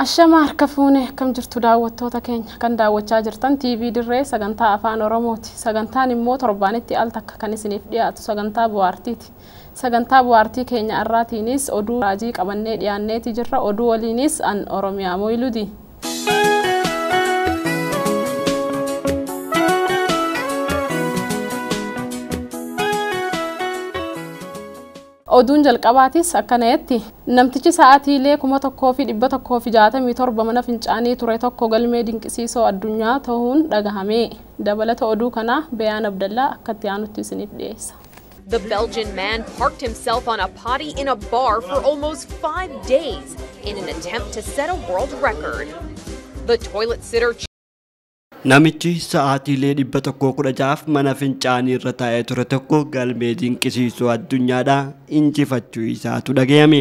Ashama harkafuune kam jirtu daawwattoota keenya kan daawwachaa jirtan TV dirree sagantaa afaan Oromooti. Sagantaan immoo torbaanitti al takka kan isiniif dhiyaatu sagantaa bu'aartiiti. Sagantaa bu'aartii keenya irraatiinis oduu raajii qabannee dhiyaanneeti jirra. Oduu waliinis an Oromiyaa Moyiludi. Oduun jalqabaatis akkanatti namtichi sa'aatiilee 1167 mana fincaanii ture tokko galmee dinqisiisoo addunyaa ta'uun dhagahame. Dabalata oduu kana Bayaan Abdallaa akkatti aanutti isiniif dhiyeessa. The Belgian man parked himself on a potty in a bar for almost 5 days in an attempt to set a world record. The toilet sitter Namichi sa'aatiilee 116 mana fincaanii irra taa'ee ture tokko galmee dinqisiisoo addunyaadhaa injifachuu isaatu dhagayame.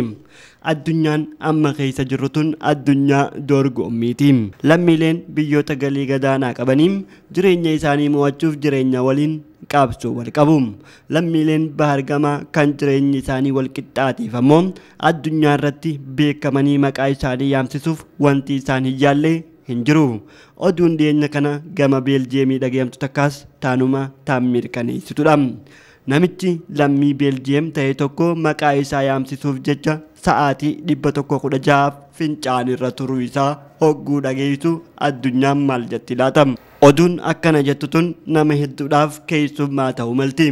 Addunyaan amma keessa jirru tun addunyaa dorgommiiti. Lammiileen biyyoota galii gadaanaa qabaniin jireenya isaanii mo'achuuf jireenya waliin qabsoo wal qabu. Lammiileen bahargamaa kan jireenyi isaanii wal qixxaateef ammoo addunyaa irratti beekamanii maqaa isaanii yaamsisuuf wanti isaan hin yaalle hin jiru. Oduun dhiyeenya kana gama Beeljiyeemii dhagayamtu takkaas taanuma mirkaneessitudha. Namichi lammii Beeljiyeem ta'e tokko maqaa isaa yaamsisuuf jecha sa'aatii 116 fincaan irra turuu isaa hogguu dhageessu addunyaan maal jetti laata? Oduun akkana jettu tun nama hedduudhaaf keessummaa ta'uu malti.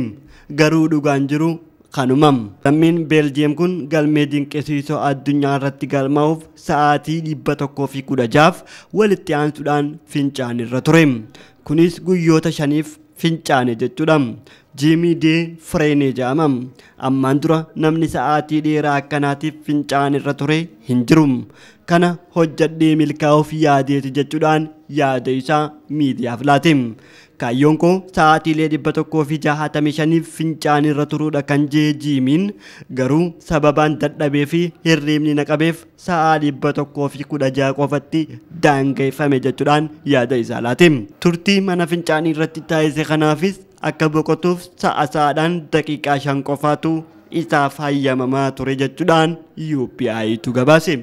Garuu dhugaan jiru kanumam. Lammiin Beeljiyeem kun galmee dinqisiisoo addunyaa irratti galmaa'uuf sa'aatii 116 walitti aansuudhaan fincaan irra ture. Kunis guyyoota 5 fincaane jechuudha. Jimmy de Frene jedhama. Ammaan dura namni sa'aatii dheeraa akkanaatiif fincaan irra ture hin jiru. Kana hojjadhee milkaa'uuf yaadeeti jechuudhaan yaada isaa miidiyaaf laate. Kaayyoon koo sa'aatiilee 165 fincaan irra turuudha kan jee Jimiin garuu sababaan dadhabee fi hirriibni na qabeef sa'aa 116 qofatti daangeffame jechuudhaan yaada isaa laate. Turtii mana fincaanii irratti taasise kanaafis akka boqotuuf sa'aadhaan daqiiqaa 5 qofaatu isaaf hayyamamaa ture jechuudhaan UPI'tu gabaase.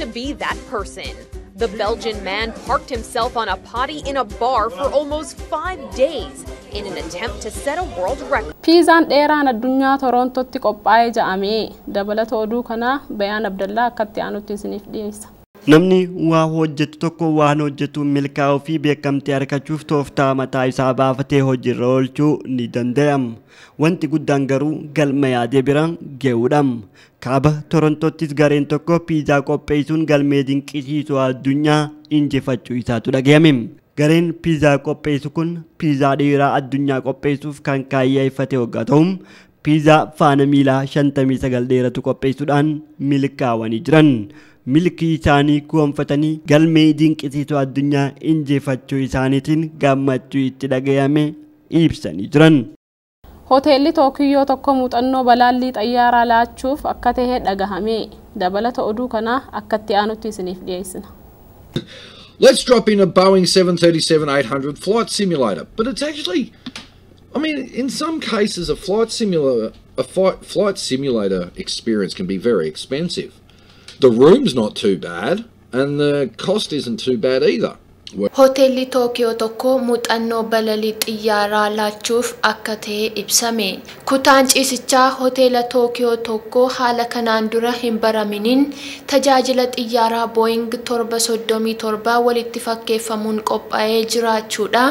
To be that person. The Belgian man parked himself on a potty in a bar for almost 5 days in an attempt to set a world record. Piizaan dheeraan addunyaa Torontootti qophaa'ee ja'ame. Dabalata oduu kana Bayaan Abdallaa akkatti aanutti isiniif dhiyeessa. Namni waa hojjetu tokko waan hojjetu milkaa'uu fi beekamtii argachuuf tooftaa mataa isaa baafatee hojiirra oolchuu ni danda'ama. Wanti guddaan garuu galma yaadee biraan ga'uudha. Kaaba Torontootis gareen tokko piizaa qopheessuun galmee dinqisiisoo addunyaa injifachuu isaatu dhagayame. Gareen piizaa qopheessu kun piizaa dheeraa addunyaa qopheessuuf kan kaayyeeffate waggaa ta'u piizaa faana miilaa 59 dheeratu qopheessuudhaan milkaa'anii jiran. Milkii isaanii kuunfatanii galmee dinqisiisoo addunyaa injifachuu isaaniitiin gammachuu itti dhagayame ibsanii jiran. Hoteelli Tookiyyoo tokko muuxannoo balaallii xayyaaraa laachuuf akka ta'e dhagahame. Dabalata oduu kana akkatti aanutti isiniif dhiyeessina. Let's drop in a Boeing 737-800 flight simulator, but it's actually, in some cases a flight simulator experience can be very expensive. The room's not too bad and the cost isn't too bad either. Hoteelli Tookiyoo tokko muuxannoo balalii xiyyaaraa laachuuf akka ta'e ibsame. Kutaan ciisichaa hoteela Tookiyoo tokko haala kanaan dura hin baraminiin tajaajila xiyyaaraa Boeing 737 walitti fakkeeffamuun qophaa'ee jiraachuudha.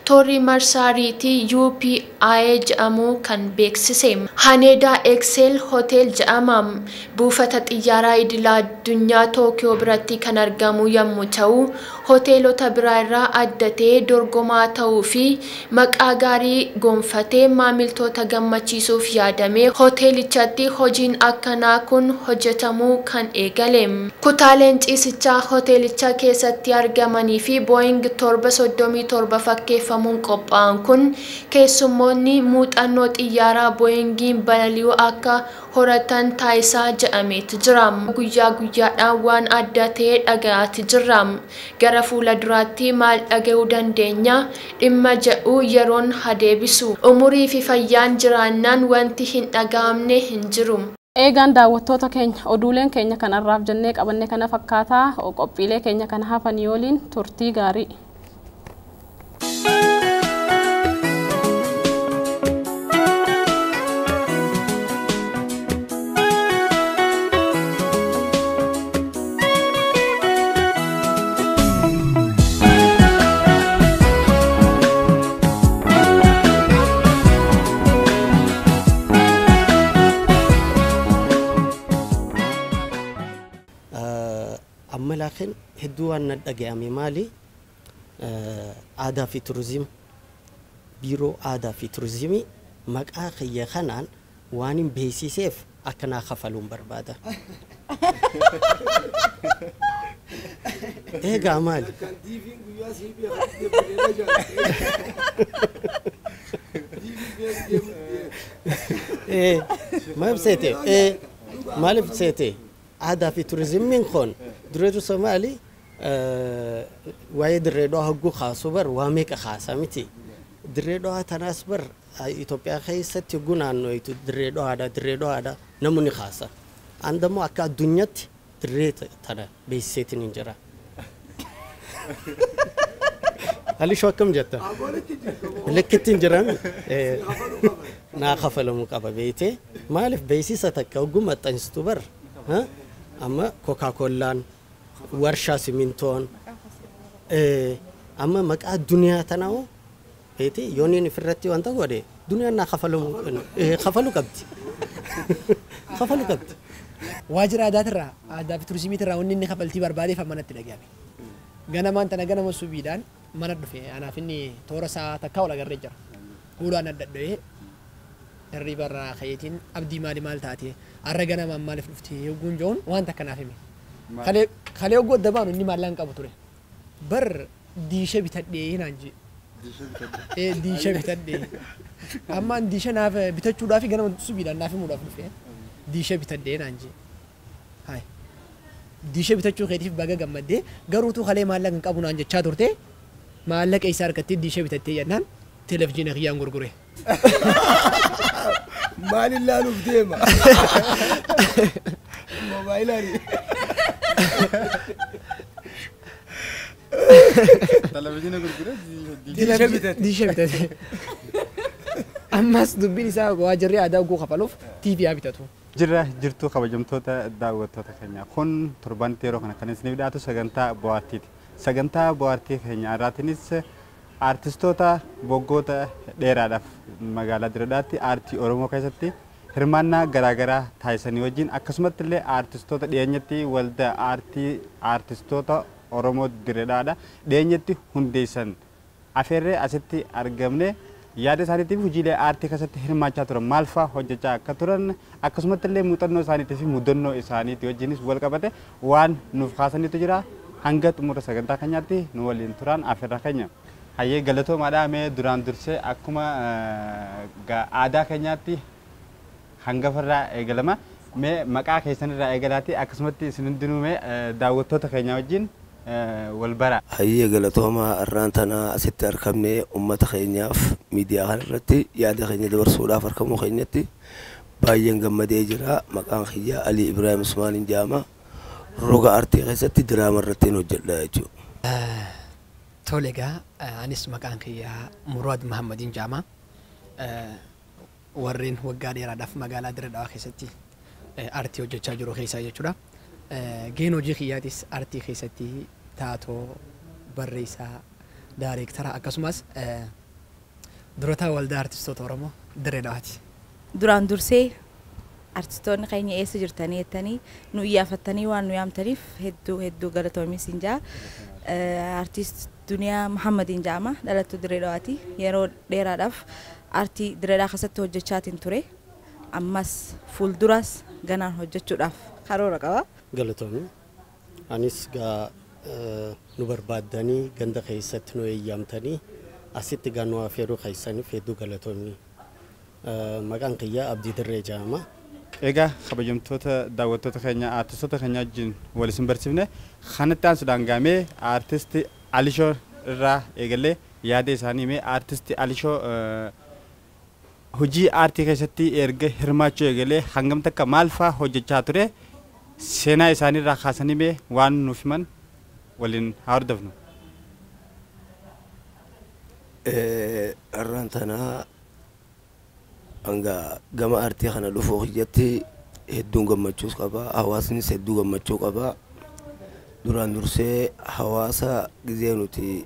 Toorri marsaariitii UPI jedhamu kan beeksise. Haneedaa Excel Hotel jedhama. Buufata xiyyaaraa idil addunyaa Tookiyoo biratti kan argamu yommuu ta'u, hoteelota biraa irraa addatee dorgomaa ta'uu fi maqaa gaarii gonfatee maamiltoota gammachiisuuf yaadame hoteelichatti hojiin akkanaa kun hojjetamuu kan eegale. Kutaaleen ciisichaa hoteelichaa keessatti argamanii fi Boeing 737 fakkeeffamuun qophaa'an kun keessummoonni muuxannoo xiyyaaraa Boeingiin balali'uu akka horatan taasisaa jedhameetu jira. Guyyaa guyyaadhaan waan adda ta'e dhaga'aati jirra. Gara fuula duraatti maal dhaga'uu dandeenya? Dhimma jedhu yeroon hadeebisu. Umurii fi fayyaan jiraannaan wanti hin dhaga'amne hin jiru. Eegaan daawwattoota keenya oduuleen keenya kanarraaf jennee qabanne kana fakkaataa qophiilee keenya kana hafanii waliin turtii gaarii. لكن هدوان ندقامي مالي آدا في توريزم بيرو آدا في توريزمي مقا خيا خنان وانين بيسي سيف أكنا خفلون بربادا إيه قامال إيه ما بسيتي إيه ما بسيتي هذا في توريزم من خون دريدو سومالي وايد دريدو هجو خاصبر واميك خاصة متي دريدو تناسبر إثيوبيا خيسة تقول عنه يتو دريدو هذا نموني خاصة عندما أكاد الدنيا دريد ترى بيسيتين إنجرا هل شو كم جتا لكت إنجرا ناخفلو مقابل بيتي ما ألف بيسي ستك وقوم تنستبر ها أما كوكا كولان ورشة سيمنتون أما مك الدنيا تناو بيتي يوني نفرتي وانت قولي دنيا نا خفلو كبت خفلو كبت واجر عادات را عادات ترسيمي ترى ونني خفلتي بربادي فما نتلاقيامي جانا ما أنت نجانا مسوبيدان ما ندفع أنا فيني تورسا تكاولا جرجر ولا نددوه الريبر خيتين أبدي مال تاتي الرجال ما مال فلفتي يقول جون وانت كنا فيني خلي يقول دبان إني مالان كابتوري بر ديشة بتدي هنا نجي ديشة بتدي أما ديشة ناف بتشوف دافي جانا مسوبيدان نافي مودا فلفين ديشة بتدي هنا نجي هاي ديشة بتشوف خيتي في بعجة جمدة قروتو خلي مالان كابونا نجي شادورته مالك إيسار كتير ديشة بتدي ينان تلفزيون خيان غرغرة مالي لا نفديما موبايلاري تلفزيون غرغرة دي شبتة أما سدبيني سا واجري عدا وقو خفلوف تي في أبيتاتو جرتو خبجمتوتا داوتوتا كنيا خون تربان تيرو كنا سنبدأتو سجنتا بوارتي سجنتا بوارتي كنيا راتنيس Artistootaa boggoota dheeraadhaaf magaalaa Daawwadhaatti aartii Oromoo keessatti hirmaannaa garaagaraa taasisanii wajjin akkasumatti illee artistoota dhiyeenyatti waldaa aartii artistoota Oromoo Daawwadhaadha dhiyeenyatti hundeessan afeerree asitti argamne yaada isaaniitiif hojiilee aartii keessatti hirmaachaa turan maal fa'aa hojjechaa akka turan akkasumatti illee muuxannoo isaaniitii fi mudannoo isaaniitii wajjinis wal qabate waan nuuf kaasaniitu jira hanga xumura sagantaa keenyaatti nu waliin turan afeerraa keenya. Hayyee galatoo madame duraan dursee akkuma aadaa keenyaatti hangafarraa eegalama mee maqaa keessanirraa eegalaati akkasumatti isin hundinuu mee daawwattoota keenya wajjin wal bara. Hayyee galatooma irraan tana asitti argamne uummata keenyaaf miidiyaa kanarratti yaada keenya dabarsuudhaaf argamuu keenyatti baay'een gammadee jira. Maqaan kiyya Ali Ibrahim Usmaaniin jedhama. Roga aartii keessatti diraama irratti hojjedha jechuudha. تولیگا انیس مکان کیا مراد محمدین جامع ورین وگاری را دف مقاله در داخل ستی آرتی و جچا جرو خیسا یچورا گینو جی خیاتیس آرتی خیستی تاتو بریسا دایرکتر اکسماس درتا ولد آرتیستوت ورمو در داخل دوران درسی آرتیستون خیلی ایست جرتانی تانی نویا فتانی وان نویام تعریف هدو گرتومی سینجا آرتیست دنیا محمدین جامع دلتو دریدواتي يرو ديراداف ارتي دريدا خسته هجچاتين توري اماس فول دراس غنان هجچوداف خارو رقوا غلطوني انيس غا نبرباداني غند خيست نو يامتني اسيت غانوا فيرو خيساني فيدو غلطوني مغان قيا عبد الدري جامع egaa kabajamtoota daawwattoota keenya artistoota keenya wajjin waliin barsiifne kanattaan sudaangamee artisti Alishoo irraa eegalee yaada isaanii mee artisti Alishoo hojii aartii keessatti erga hirmaachuu eegalee hangam takka maal fa'aa hojjechaa ture seenaa isaaniirraa kaasanii mee waan nuuf himan waliin haa hordofnu. Arraan tanaa hanga gama aartii kana dhufuu hojjetti hedduun gammachuus qaba, hawaasnis hedduu gammachuu qaba. Duraan dursee hawaasa gizee nuti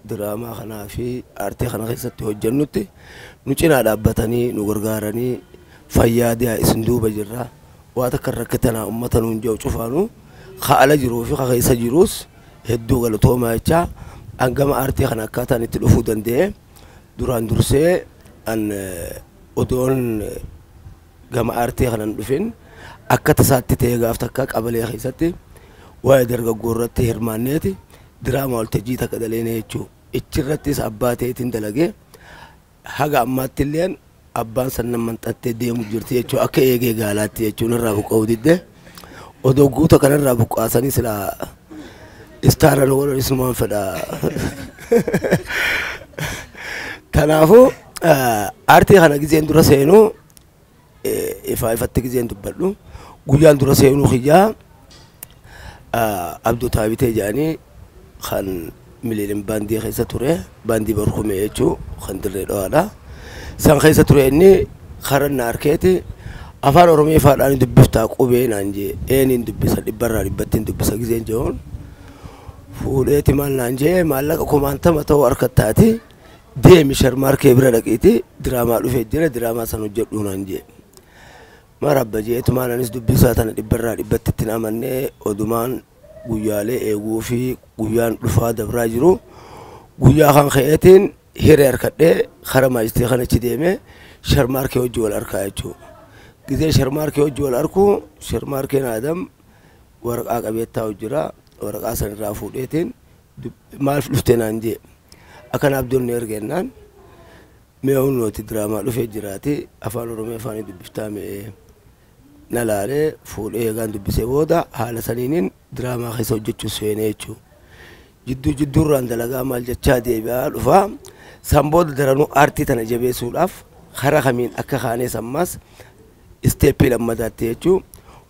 diraamaa kanaa fi aartii kana keessatti hojjennutti nu cinaa dhaabbatanii nu gargaaranii fayyaadee isin duuba jirra. Waan akka rakkatanaa uummata nuun jiru cufaanu haala jiruu fi keessa jiruus hedduu galatoomaa jecha hangama aartii kana akkaataan itti dhufuu danda'e. Duraan dursee odoon gama aartii kanan dhufin akka tasaatti ta'ee gaaf takka qabalee keessatti waa'ee dargaggoo irratti hirmaanneeti diraamaa waltajjii takka daleene jechuu ichirrattis abbaa ta'eetiin dalagee haga ammaatti illeen abbaan san nama xattee deemu jirti jechuu akka eegee gaalaatti jechuun irraa buqqa'uu didde odoo guuta kanarraa buqqaasanii sila istaara logoon isumaan fedha. Kanaafuu aartii kana gizeen dura seenuu ifatti gizeen dubbadhu guyyaan dura seenuu xiyyaa abduu taabitee jedhanii kan miliyoon baandii keessa ture baandii barkume jechuu kan dirree dhawaadha. San keessa ture inni karanna arkeeti afaan oromoo faadhaan dubbiftaa qubee naan jee eeniin dubbisa dhibbarraa dhibbattiin dubbisa gizeen jehoon fuudheeti maal naan jee maallaqa kumaantama ta'uu harkattaati deemi sharmaarkee bira dhaqiiti diraamaa dhufee jira diraamaa san hojjedhuu naan jee. Marabba jeetu maalanis dubbisaa tana dhibbarraa dhibbatti hin amannee odumaan guyyaalee eeguu fi guyyaan dhufaa dabraa jiru guyyaa kan ka'eetiin hiree harkadhee kara maajistee kanachi deemee sharmaarkee hojii wal harkaa jechuudha. Gizee sharmaarkee hojii wal harkuu sharmaarkeen aadam waraqaa qabeettaa hojjira waraqaa sanirraa fuudheetiin maal dhuftee naan jee akkanaaf doonne ergennaan mee nuti diraamaa dhufee jiraati afaan oromoo afaanii dubbiftaa mee nalaalee fuudhee eegaan dubbisee booda haala saniiniin diraamaa keessa hojjechuu seenee jechuudha. Jidduurraan dalagaa maal jechaa deebi'aa dhufaa san booda daranuu aartii tana jabeessuudhaaf karaa kamiin akka kaanees ammas isteeppii lammataatti jechuudha.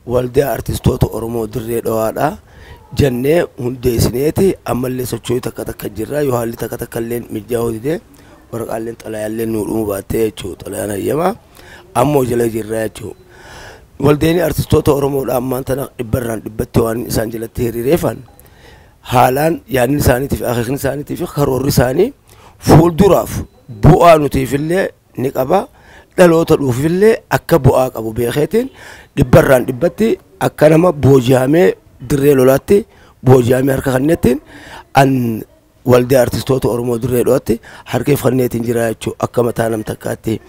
Waldaa artistoota oromoo dirree dhawaadhaa jennee hundeessineeti ammallee socho'ii takka takka jirra yoo haalli takka takka illee mijaa'uu didee waraqaaleen xalayaalleen nuu dhumuu baattee jechuudha. Xalayaan hayyamaa ammoo jala jirra jechuudha. Waldeen artistoota oromoodhaa ammaan tana dhibbarraan dhibbatti waan isaan jalatti hiriireeffan haalaan yaadni isaaniitiif akeekni isaaniitiif karoorri isaanii fuulduraaf bu'aa nutiifillee ni qaba dhaloota dhuufillee akka bu'aa qabu beekeetiin dhibbarraan dhibbatti akka nama booji'amee dirree lolaatti booji'amee harka kannettiin an waldee artistoota oromoo dirree dhawaatti harkeeffanneetiin jira jechuudha akka mataa nam takkaatti.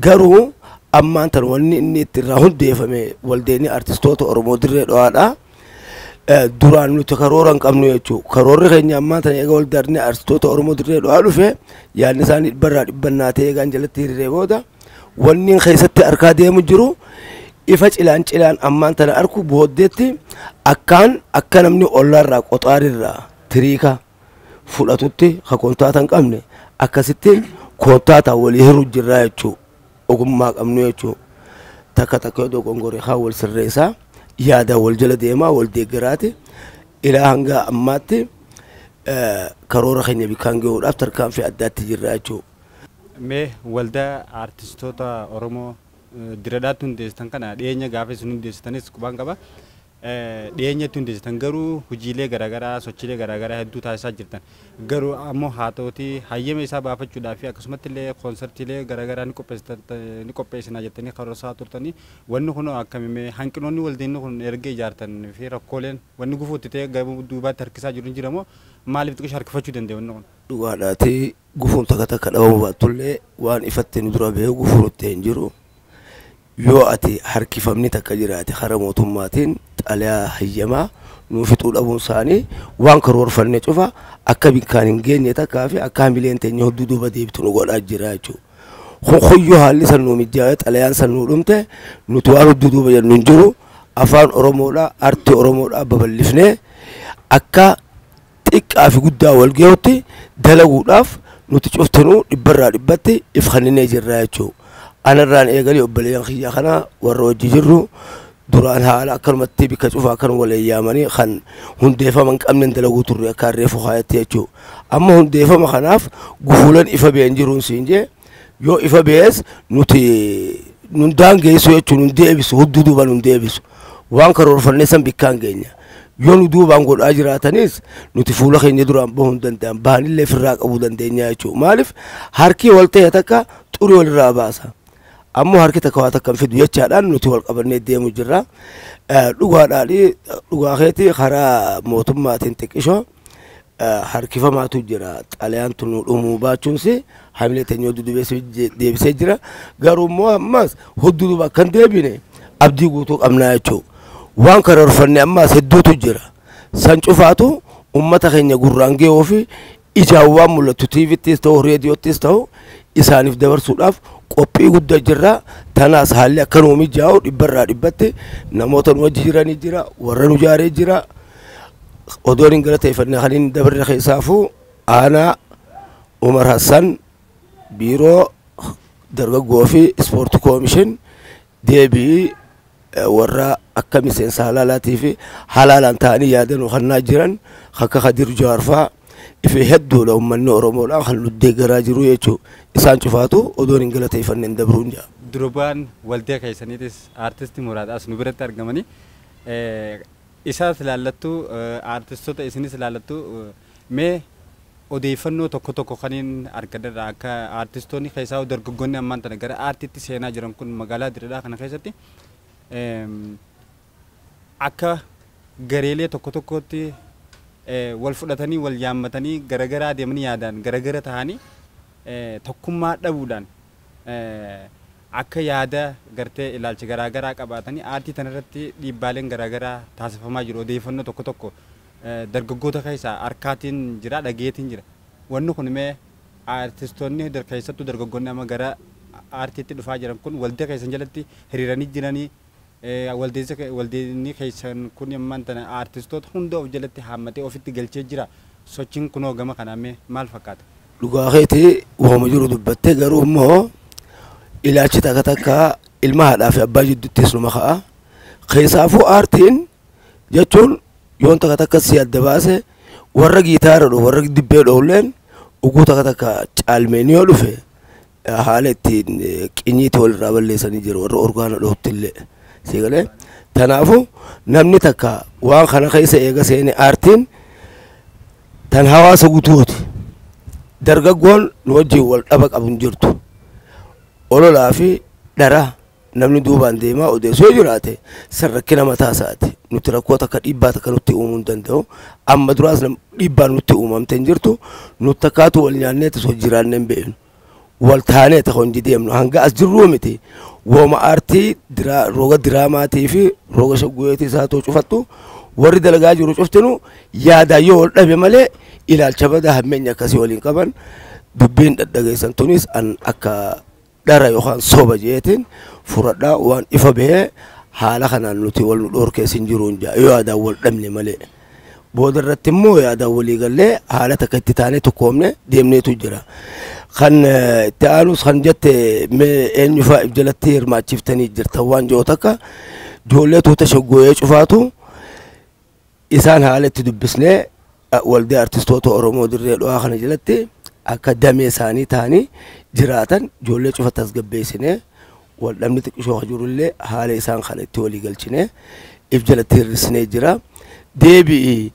Garuu ammaan tan wanni inni itti irraa hundeeffame waldeen artistoota oromoo dirree dhawaadhaa. Duraan nuti karoora hin qabnu jechuudha. Karoorri keenya ammaan tan eega waldaan artistoota oromoo dirree dhawaa dhufe yaadni isaanii dhibbarraa dhibbannaa ta'ee eegaan jalatti hiriiree booda wanni keessatti harkaa deemu jiru ifa cilaan ammaan tana arku booddeetti akka namni ollaarraa qoxaarirraa tiriika fudhatutti ka kontaata hin qabne akkasitti kontaata walii hiruu jirraa jechuudha. Ogummaa qabnu jechuudha. Takka yoo dogongore haa wal sirreessaa yaada wal jala deemaa wal deeggaraati ilaa hanga ammaatti karoora keenya bakkaan gahuudhaaf tarkaanfii addaatti jirra jechuudha. Mee waldaa artistoota oromoo diradaatti hundeessitan kana dhiyeenya gaafa isin hundeessitanis qubaan qaba. Dhiyeenyatti hundeessitan garuu hojiilee garaagaraa sochiilee garaagaraa hedduu taasisaa jirtan garuu ammoo haa ta'uti hayyama isaa baafachuudhaaf akkasumatti illee koonsartiilee garaagaraa ni qopheessinaa jettanii karoorsaa turtanii wanni kun akkamii hanqinoonni waldeenni kun erga ijaartan fi rakkooleen wanni gufuutti ta'e gama duubaatti harkisaa jiru hin jiramoo maaliif xiqqoo harkifachuu danda'e wanni kun? Dhugaadhaati gufuun takka dhabamuu baattullee waan ifatti nu dura bahee gufuun itti hin jiru. Yoo ati harkifamni takka jiraate karaa mootummaatiin xalayaa hayyamaa nuuf fixuu dhabuun isaanii waan karoorfannee cufa akka bakkaan hin geenye takkaa fi akka hamileen teenya hedduu duuba deebitu nu godhaa jira jechuudha. Hoyyoo haalli san nuu mijaa'ee xalayaan san nuu dhumte nuti waan hedduu duuba jennu hin jiru afaan oromoodhaa aartii oromoodhaa babal'ifnee akka xiqqaa fi guddaa wal gahuutti dalaguudhaaf nuti cuftinuu dhibbarraa dhibbatti if kanninee jirra jechuudha. أنا ران إيجالي أبليان خيا خنا والروج جرو duraan haala akkanumatti bika cufaa kan wal yaamanii kan hundeeffaman qabnen dalaguu turre akka reefu haayatti jechuudha. Amma hundeeffama kanaaf gufuulan ifa been jiruun siinjee yoo ifa bees nuti nundaan geessu jechuun nun deebisu hudduu duuban nun deebisu waan karoorfannee san bikkaan geenya. Yoo nu duubaan godhaa jiraatanis nuti fuula keenya duraan bahuu danda'an bahanillee firraa qabuu dandeenya jechuudha. Maaliif harki wal ta'e takka xurii walirraa baasa. Ammoo harki takka waa takka fidu jechaadhaan nuti wal qabannee deemu jirra. Dhugaa keetii karaa mootummaatiin xiqqishoo harkifamaatu jira. Xalayaan tun dhumuu baachuunsi hamilee teenyoo deebisee jira. Garuu immoo ammas hudduu duuba kan deebine abdii guutuu qabnaa jechuudha. Waan karoorfanne ammas hedduutu jira. San cufaatu ummata keenya gurraan ga'uu fi ijaan waan mul'atu TV'ttis ta'u reediyoottis ta'u isaaniif dabarsuudhaaf qophii guddaa jirra. Tanaas haalli akka nu mijaa'u dhibbarraa dhibbatti namoota nu wajji jiranii jira, warra nu jaaree jira. Odoon hin galateeffannee kan inni dabarre keessaafuu aanaa Umar Hassan biiroo dargaggoo fi ispoortii koomishin deebii warra akka miseensa halaalaatii fi halaalaan ta'anii yaadanuu kannaa jiran akka Kadir Jawaarfaa ife hedduudha uummanni Oromoodhaan kan nuddee garaa jiru jechuudha. Isaan cufaatu odoon hin galateeffanneen dabruun jira. Durbaan waldaa keessaniitis aartistii muraadaas nu biratti argamanii isaas ilaallattu aartistoota isinis ilaallattu mee odeeffannoo tokko tokko kaniin argadarra akka aartistoonni keessaa dargaggoonni ammaan tana gara aartiitti seenaa jiran kun magaalaa Dirreedhaa kana keessatti akka gareelee tokko tokkotti wal fudhatanii wal yaammatanii garagaraa deemanii yaadaan garagara ta'anii tokkummaa dhabuudhaan akka yaada gartee ilaalcha garagaraa qabaatanii aartii tanarratti dhiibbaaleen garagaraa taasifamaa jiru. Odeeffannoo tokko tokko dargaggoota keessaa harkaatiin jira dhageetiin jira. Wanni kun mee aartistoonni keessattuu dargaggoonni amma gara aartiitti dhufaa jiran kun waldaa keessan jalatti hiriiranii jiranii waldeenni keessan kun ammaan tana aartistoota hunda of jalatti haammatee ofitti galchee jira. Sochiin kunoo gama kanaa mee maal fakkaata? Dhugaa keetii uumama jiru dubbattee garuu immoo ilaalchi takka takka ilma haadhaa fi abbaa jidduuttis numa ka'a. Keessaafuu aartiin jechuun yoon takka takka si adda baase warra giitaara dho warra dibbee dhoolleen uguu takka takka caalmeen yoo dhufe haala ittiin qinyiitti walirraa balleessanii jiru warra orgaana dhooftillee. Sigalee tanaafu namni takka waan kana keessa eega seene aartiin tan hawaasa guutuuti. Dargaggoon nu wajjin wal dhaba qabuun jirtu. Ololaa fi dhara namni duubaan deemaa odeessoo jiraate sarrakkina mataa isaati. Nuti rakkoo takka dhiibbaa takka nutti uumuu hin danda'u. Amma duraas dhiibbaan nutti uumamte hin jirtu. Nuti akkaatu wal nyaanneetis hojii jiraannee hin beeknu. Wal taanee takka hojii deemnu hanga as jirruu miti. Wooma aartii roga diraamaatii fi roga shagguyeetii isaa ta'u cufattu warri dalagaa jiru cuftinu yaadaan yoo wal dhabe malee ilaalcha badaa hammeenya akkasii waliin qaban dubbiin dhadhageessan tunis an akka dhara yookaan soba jeetiin furadhaa waan ifa bahee haala kanaan nuti wal nu dhoorkeessin jiruun jaa yoo yaadaan wal dhabne malee. Booda irratti immoo yaadaan walii gallee haala takka itti taanee tokkoomne deemneetu jira. Kan itti aanus kan jette mee eenyu fa'aa if jalatti hirmaachiftanii jirtan waan jiru takka ijoollee tuuta shaggooyee cufaatu isaan haala itti dubbisnee waldaa artistoota Oromoo Dirreedhaa kana jalatti akka damee isaanii ta'anii jiraatan ijoollee cufa tasgabbeessinee wal dhabni xiqqishoo jirullee haala isaan kana itti walii galchinee if jalatti hir'isnee jira. Deebi'i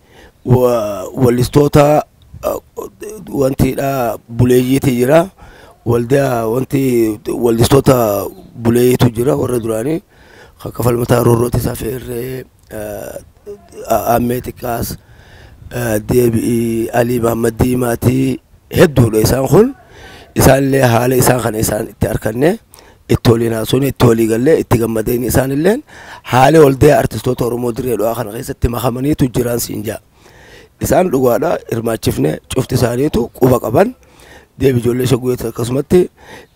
wallistoota wanti buleeyyiitii jira. Waldaa wanti wallistoota buleeyyiitu jira warra duraanii akka falmataa roorrooti safeerree Ameetikaas deebi'i Alii Mahammad Diimaatii hedduudha isaan kun. Isaanillee haala isaan kana isaan itti arkanne itti waliin haasofne itti walii gallee itti gammadeen isaanillee haala waldaa artistoota Oromoo Dirreedhaa kana keessatti makamaniitu jiran siin jaa. Isaan dhugaadhaa hirmaachifne cufti isaaniitu quba qaban deebi ijoollee shagguyeetti akkasumatti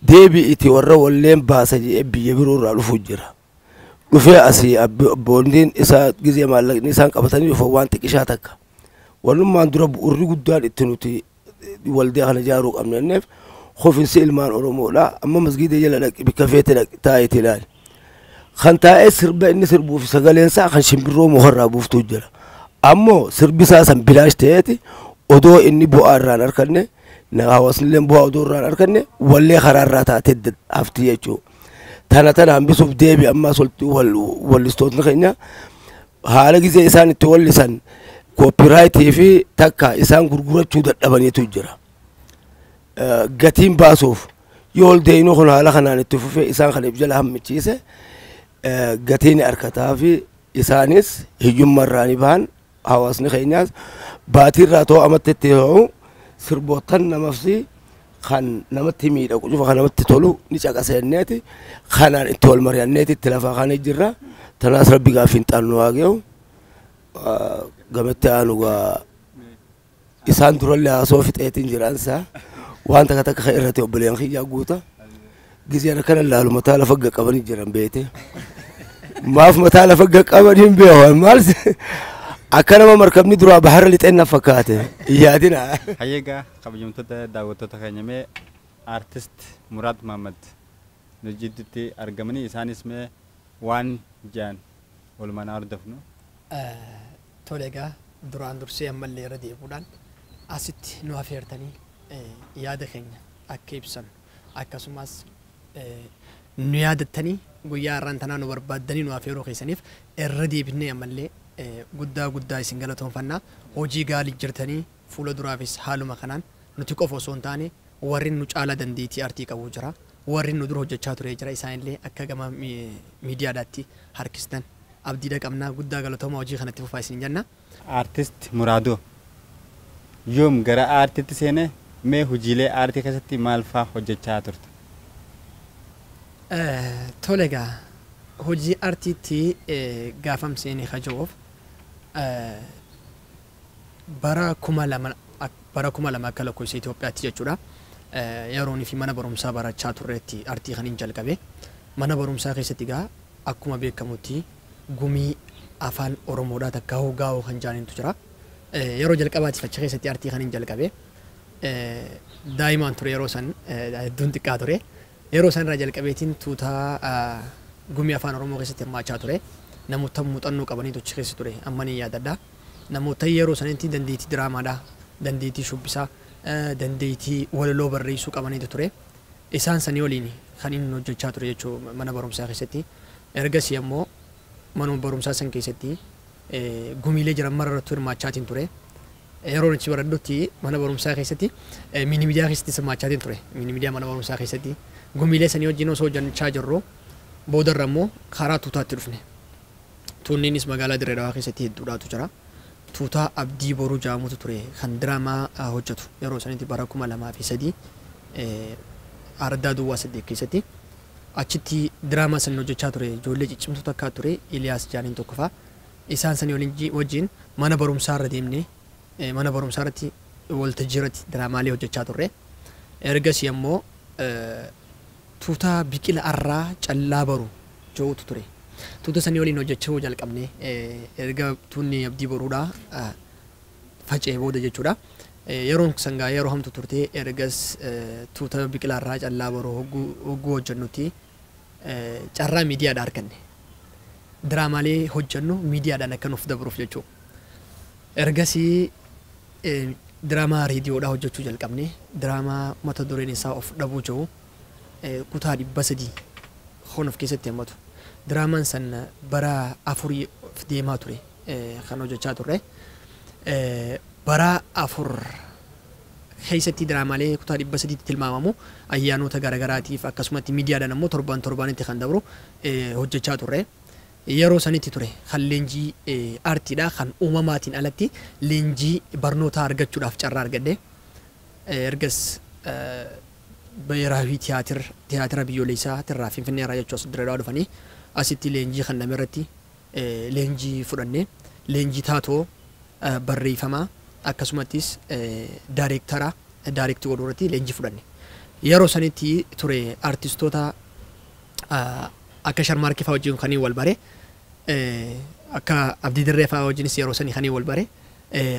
deebi itti warra walleen baasa jedhee biyya biroo irraa dhufuu jira. Dhufee asii abboondiin isaa gizee maallaqni isaan qabatanii dhufan waan xiqqishaa takka. Wannummaan dura bu'urri guddaan itti nuti waldaa kana ijaaruu qabneef خوفن سيلمان أورمو لا أما مسجد يلا لك بكفيت لك تاي تلال خنتا سرب إن سربو في سجالين سا خن شمبرو مهربو في توجلا أما سرب ساسا بلاش تياتي ودو إني بو أران أركنه نهاوس لين بو أدور أران أركنه ولا خرارات تدد أفتيجو تانا هم بيسوف ديبي أما سلت والستوت نخينا حالا جزء إنسان تولي سن كوبيرايت في تكا إنسان غرغرة شو دبني توجرا قتيم باسوف يول دينو خنا على خنا نتفوف إنسان خليب جل هم متشيسه قتين أركتها في إنسانيس هجوم مراني بان حواس نخيناس باتير راتو أمت تتيهو سربوتن نمفسي خان نمت ميدا كوجو خان نمت تولو نيشاك أسيرنيتي خانان التول مريانيتي تلافا خان الجرة تناس ربي قافين تانو آجيو قمت آنو إسان درولي أصوفت إيتين جرانسا وانتا كتاك خيرتي وبليان خي جاقوتا جزي أنا كان اللالو متالا فقا قبني جران بيتي ما في متالا فقا قبني بيوه مالس أكنا ما مركبني دروا بحر اللي تأنا فكاته يادينا حقيقة قبل يوم تدا دعوتها كنيمة artist مراد محمد نجدتي أرجمني إنسان اسمه وان جان ولا نعرف دفنه توليجا دران درسي أمال اللي ردي بودان أسيت نوافيرتني يادخيني أكيبسن أكاسوماس نيادتني قويا رانتنا نوربادني نوافيرو خيسانيف الردي بني أمال اللي guddaa isin galatoonfanna hojii gaarii jirtanii fuula duraafis haaluma kanaan nuti qofa osoo hin taane warri nu caala dandeettii artii qabu jira warri nu dura hojjechaa ture jira isaanillee akka gama miidiyaadhaatti harkistan abdiidha qabnaa guddaa galatooma hojii kanatti fufaa isin jenna. Artist Muraadoo yoom gara aartiitti seene mee hojiilee aartii keessatti maal fa'aa hojjechaa turte? Tolegaa hojii artiitti gaafam seenee hajoof bara kuma lama akka lakkoofsa Itoophiyaatti jechuudha. Yeroon fi mana barumsaa barachaa turreetti artii kaniin jalqabe. Mana barumsaa keessatti gaa akkuma beekamutti gumii afaan Oromoodhaa takka hoggaa'oo kan jaaniintu jira. Yeroo jalqabaatiif achi keessatti artii kaniin jalqabe. Daa'imaan ture yeroo san hedduun xiqqaa ture. Yeroo san irraa jalqabeetiin tuutaa gumii afaan Oromoo keessatti hirmaachaa ture. Namoota muuxannoo qabaniitu achi keessa ture amma ni yaadadha. Namoota yeroo sanitti dandeettii diraamaadhaa, dandeettii shubbisaa, dandeettii walaloo barreessuu qabaniitu ture. Isaan sanii waliin kan inni hojjechaa ture jechuudha mana barumsaa keessatti. Ergasii ammoo mana barumsaa san keessatti gumiilee jiran mararrattuu hirmaachaatiin ture. Yeroo achi baradhutti mana barumsaa keessatti mini miidiyaa keessatti hirmaachaatiin ture. Mini miidiyaa mana barumsaa keessatti gumiilee sanii wajjin osoo hojjechaa jirru boodarra ammoo karaa tuutaatti dhufne. Tuunniinis magaalaa Dirree Dhawaa keessatti hedduudhaatu jira. Tuutaa Abdii Boruu Jaamutu ture kan diraamaa hojjetu yeroo sanitti bara 2003 Ardaa Duwwaa 8 keessatti achitti diraamaa san hojjechaa ture ijoollee ciccimtuu takkaa ture Iliyaas Jaaniin tokko fa'a. Isaan sanii wajjin mana barumsaa irra deemnee mana barumsaa irratti waltajjii irratti diraamaalee hojjechaa turre. Ergasii ammoo tuutaa Biqila Arraa Callaa Baruu jedhutu ture. Tuuta sanii waliin hojjechuu jalqabne erga tuunni Abdii Boruudhaa faca'ee booda jechuudha. Yeroon sangaa yeroo hamtu turte ergas tuuta Biqila Arraa Callaa Baruu hogguu hojjennutti carraa miidiyaadhaa arganne. Diraamaalee hojjennu miidiyaadhaan akka nuuf dabruuf jechuudha. Ergasii diraamaa reediyoodhaa hojjechuu jalqabne. Diraamaa mata dureen isaa of dhabuu jiru kutaa 300 kan of keessatti hammatu. Diraamaan san bara 4 deemaa ture kan hojjechaa turre. Bara 4 keessatti diraamaalee kutaa 300 tilmaamamu ayyaanota garaagaraatiif akkasumatti miidiyaadhaan ammoo torbaanitti kan dabru hojjechaa turre. Yeroo sanitti ture kan leenjii aartiidhaa kan uumamaatiin alatti leenjii barnootaa argachuudhaaf carraa argadhe. Ergas Beeraafi tiyaatira biyyoolessaa irraa Finfinnee irraa jechuun as Dirree Dhawaa dhufanii asitti leenjii kan nama irratti leenjii fudhanne leenjii taatoo barreeffamaa akkasumattis daayirektii godhuu irratti leenjii fudhanne. Yeroo sanitti ture artistoota akka Sharmaarkii fa'aa wajjin kanii wal bare akka Abdii Dirree fa'aa wajjinis yeroo sanii kanii wal bare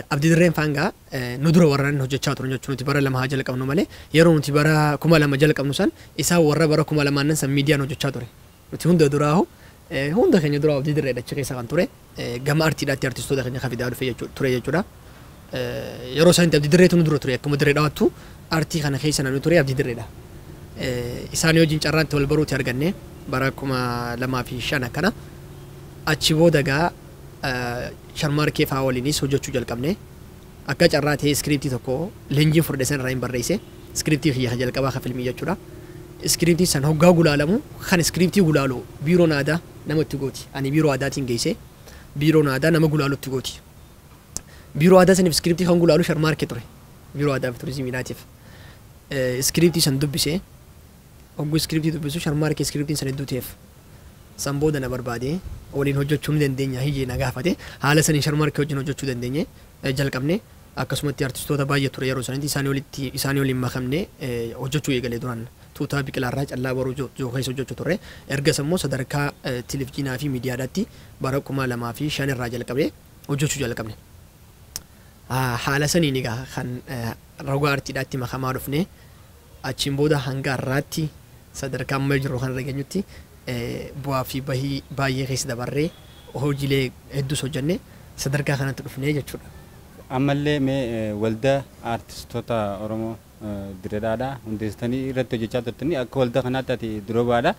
abdii dirreen faangaa nu dura warraan hojjechaa turan jechuun nuti bara lama haa jalqabnu malee yeroo nuti bara 2000 jalqabnu san isaa warra bara 2000 san miidiyaan hojjechaa ture nuti hunda duraahu hunda keenya duraa abdii dirree dachi keessa kan ture gama artiidhaatti artistoota keenya kafidaa dhufe ture jechuudha yeroo sanatti abdii dirreetu nu dura ture akkuma dirree dhaawattu artii kana keessa nu ture abdii dirreedha isaanii wajjin carraatti wal baruuti arganne bara 2005 akkana achi booda gaa sharmaarkee faa waliinis hojjechuu jalqabne akka carraa ta'ee iskiriiptii tokko leenjii furde san irraa hin barreesse iskiriiptii kiyya jalqabaa ka filmii jechuudha iskiriiptii san hoggaa gulaalamu kan iskiriiptii gulaalu biiroon aadaa nama itti gooti ani biiroo aadaatiin geesse biiroon aadaa nama gulaalu itti gooti biiroo aadaa saniif iskiriiptii kan gulaalu sharmaarkee ture biiroo aadaa fi turizimiidhaatiif iskiriiptii san dubbise hogguu iskiriiptii dubbisu sharmaarkee iskiriiptiin san hedduu ta'eef san booda na barbaade waliin hojjechuu ni dandeenya hiyyee na gaafate haala saniin sharmaarkee wajjin hojjechuu dandeenye jalqabne akkasumatti artistoota baay'ee ture yeroo sanitti isaanii waliin makamne hojjechuu eegalee duraan tuutaa biqilaarraa callaa baruu joo keessa hojjechuu turre ergas immoo sadarkaa televizyiinaa fi miidiyaadhaatti bara 2005 irraa jalqabee hojjechuu jalqabne haala saniin egaa kan roga artiidhaatti makamaa dhufne achiin booda hanga har'aatti sadarkaa amma jirru kan argeenyutti bu'aa fi bahii baay'ee keessa dabarree hojiilee hedduus hojjenne sadarkaa kanatti dhufnee jechuudha. Ammallee mee waldaa artistoota Oromoo Diredaadhaa hundeessitanii irratti hojjechaa turtanii akka waldaa kanaatti ati duroobaadha.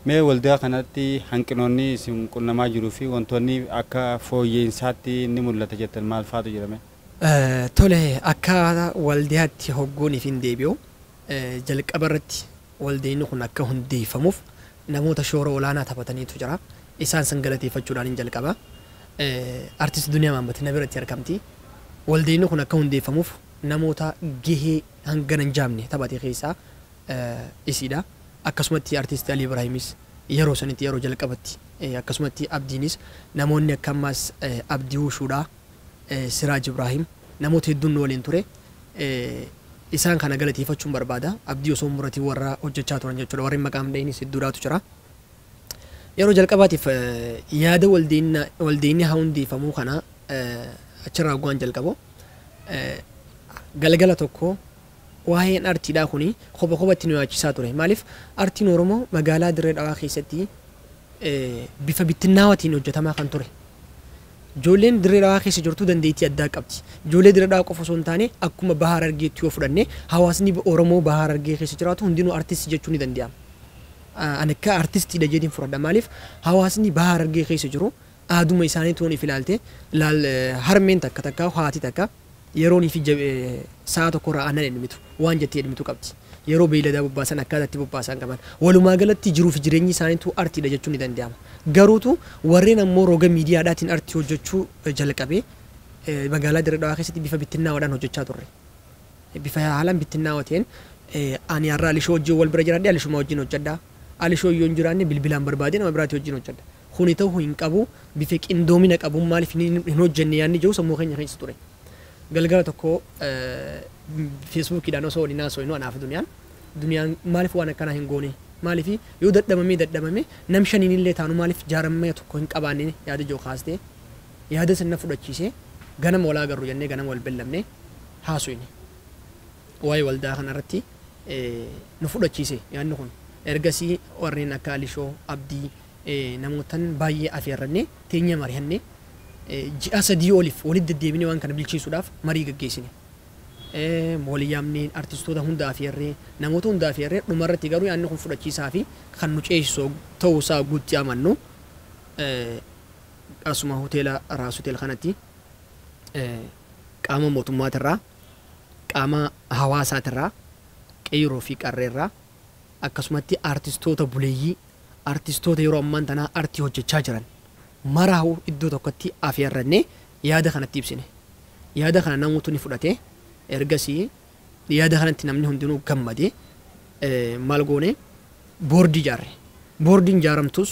Mee waldaa kanatti hanqinoonni isin qunnamaa jiruu fi wantoonni akka fooyya'insaatti ni mul'ata jettan maal faatu jedhame? Tole akka waldaatti hogguuniif hin deebi'u jalqaba irratti waldeenni kun akka hundeeffamuuf namoota shoora olaanaa taphataniitu jira isaan san galateeffachuudhaan hin jalqaba artist Duniyaa Maammat na biratti argamti waldeenni kun akka hundeeffamuuf namoota gahee hangana hin jaamne taphatee keessaa isiidha akkasumatti artist Ali Ibraahimis yeroo sanitti yeroo jalqabatti akkasumatti Abdiinis namoonni akka ammaas Abdii Wushuudhaa Siraaj Ibraahim namoota hedduun waliin ture isaan kana galateeffachuun barbaada abdii osoo muratii warra hojjechaa turan jechuudha warri maqaan dha'inis hedduudhaatu jira yeroo jalqabaatiif yaada waldeenni haa hundeeffamuu kana achirraa gu'aan jalqabu galgala tokko waa'een artiidhaa kuni kopha kophatti nu yaachisaa ture maaliif artiin Oromoo magaalaa Dirree Dhawaa keessatti bifa bittinnaawaatiin hojjetamaa kan ture Ijoolleen Dirree Dhawaa keessa jirtu dandeettii addaa qabdi. Ijoollee Dirree Dhawaa qofa osoo hin taane akkuma Bahaar Harargeetti yoo fudhanne hawaasni Oromoo Bahaar Harargee keessa jiraatu hundinuu artistii jechuun ni danda'ama. Ani akka artistiidha jedhiin fudhadha maaliif hawaasni Bahaar Harargee keessa jiru aaduma isaanii tooniif ilaalte harmeen takka takka haati takka yeroonii fi sa'a tokkorraa aannan elmitu waan jettee elmitu qabdi. Yeroo beeyladaa bobbaasan akkaataatti bobbaasan qaban walumaa galatti jiruu fi jireenyi isaaniitu artiidha jechuun ni danda'ama. Garuutu warreen ammoo roga miidiyaadhaatiin artii hojjechuu jalqabee magaalaa Dirree Dhawaa keessatti bifa bittinnaawwadhaan hojjechaa turre. Bifa haalaan bittinnaawwateen ani har'a Alishoo wajjin wal bira jiraadhe Alishuma wajjin hojjedha. Alishoo yoo hin jiraanne bilbilaan barbaade nama biraatti wajjin hojjedha. Kuni ta'uu hin qabu bifa qindoomina qabu maaliif hin hojjenne yaadni jiru sammuu keenya keessa ture. Galgala tokko Facebookiidhaan osoo waliin haasofnu anaaf Duniyaan maaliif waan akkanaa hin goone maaliif yoo dadhabame nam shaniin illee taanu maaliif jaaramee tokko hin qabaanne yaada joo kaastee yaada sanna fudhachiisee ganama walaa garuu jennee ganama wal bellamne haasofne waa'ee waldaa kanarratti nu fudhachiise yaadni kun ergasii warreen akka Alishoo Abdii namootan baay'ee afeerranne teenya mari'anne ji'a sadii oliif walitti deddeebinee waan kana bilcheessuudhaaf marii gaggeessine. Mooliyaamni artistoota hundaa afeerree namoota hundaa afeerree dhumarratti garuu yaadni kun fudhachiisaa fi kan nu ceesisu ta'uu isaa guutti amannu asuma hoteela Raas Hotel kanatti qaama mootummaatirraa qaama hawaasaatirraa qeyyiroo fi qarreerraa akkasumatti artistoota buleeyyii artistoota yeroo ammaan tanaa artii hojjechaa jiran maraahu iddoo tokkotti afeerrannee yaada kanatti ibsine yaada kana namoota ni fudhate ergasii yaada kanatti namni hundinuu gammadee maal goone boordii ijaarre boordiin ijaaramtus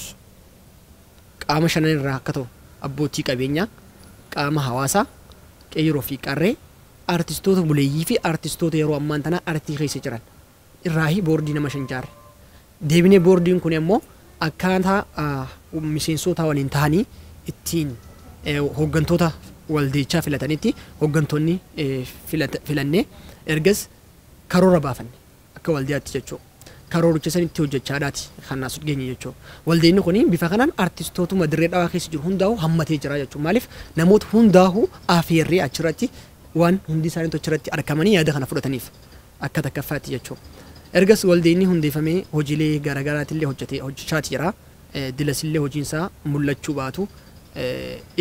qaama shanan irraa akka ta'u abbootii qabeenyaa qaama hawaasaa qeyyiroo fi qarree artistoota buleeyyii fi artistoota yeroo ammaan tanaa artii keessa jiran irraahi boordii nama shan ijaarre deebinee boordiin kun immoo akkaataa miseensota waliin ta'anii ittiin hooggantoota waldichaa filatanitti hooggantoonni filannee ergas karoora baafanne akka waldiyaatti jechuudha. Karooricha sanitti hojjechaadhaati kan as geenye jechuudha. Waldeenni kun bifa kanaan artistootuma dirree dhawaa keessa jiru hundaa'u hammatee jira jechuudha. Maaliif namoota hundaa'u afeerree achirratti waan hundi isaanii achirratti argamanii yaada kana fudhataniif akka takkaffaatti jechuudha. Ergas waldeenni hundeeffamee hojiilee garaagaraatillee hojjechaati jira. Dilasillee hojiinsaa mul'achuu baatu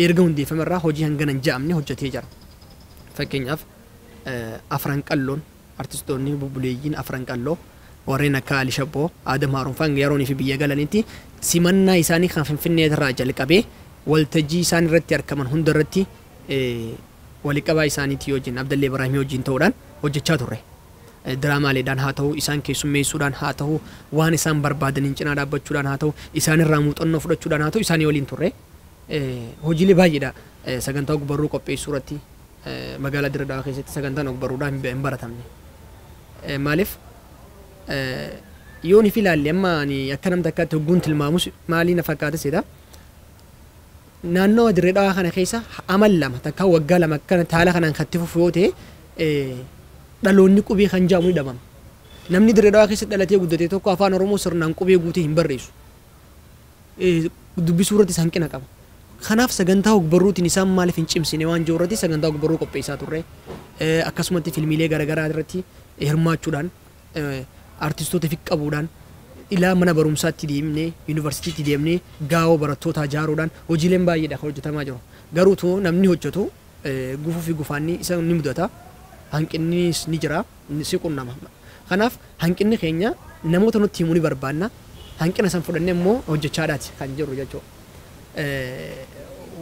erga hundeeffamerraa hojii hangana hin ja'amne hojjetee jira. Fakkeenyaaf afran qalloon artistoonni bubbuleeyyiin afran qalloo warreen akka Ali Shabboo, Adam Haarunfaan yeroonii fi biyya galanitti simannaa isaanii kan Finfinnee irraa jalqabee waltajjii isaan irratti argaman hunda irratti waliqabaa isaaniitii wajjin Abdallee Ibraahimii wajjin ta'uudhaan hojjechaa turre. Diraamaaleedhaan haa ta'u, isaan keessummeessuudhaan haa ta'u, waan isaan barbaadaniin cinaa dhaabbachuudhaan haa ta'u, isaan irraa muuxannoo fudhachuudhaan haa ta'u, isaanii waliin turre. Hojiilee baay'eedha sagantaa ogbarruu qopheessuu irratti magaalaa Dirree Dhawaa keessatti sagantaan ogbarruudhaan hin baratamne. Maaliif yoon ifi ilaalle amma akka namni takkaatti hogguun tilmaamus maalii na fakkaata seeta. Naannoo Dirree Dhawaa kana keessa amal lama takka waggaa lama akkana haala kanaan katti fufu yoo ta'e dhaloonni qubee kan jaamu ni dhabama. Namni Dirree Dhawaa keessatti dhalatee guddatee tokko afaan Oromoo sirnaan qubee guutee hin barreessu. Dubbisuu irratti hanqina qaba. Kanaaf sagantaa ogbarruutiin isaan maaliif hin cimsine waan jiru irratti sagantaa ogbarruu qopheessaa turre. Akkasumatti filmiilee garaagaraa irratti hirmaachuudhaan artistoota fi qabuudhaan ilaa mana barumsaatti deemnee yuunivarsiitiitti deemnee gaa'oo barattootaa ijaaruudhaan hojiileen baay'eedha kan hojjetamaa jiru. Garuu namni hojjetu gufuu fi gufaanni isa ni mudata. Hanqinnis ni jira, si qunnama. Kanaaf hanqinni keenya namoota nutti himuu ni barbaanna. Hanqina san fudhannee immoo hojjechaadhaati kan jiru jechuudha.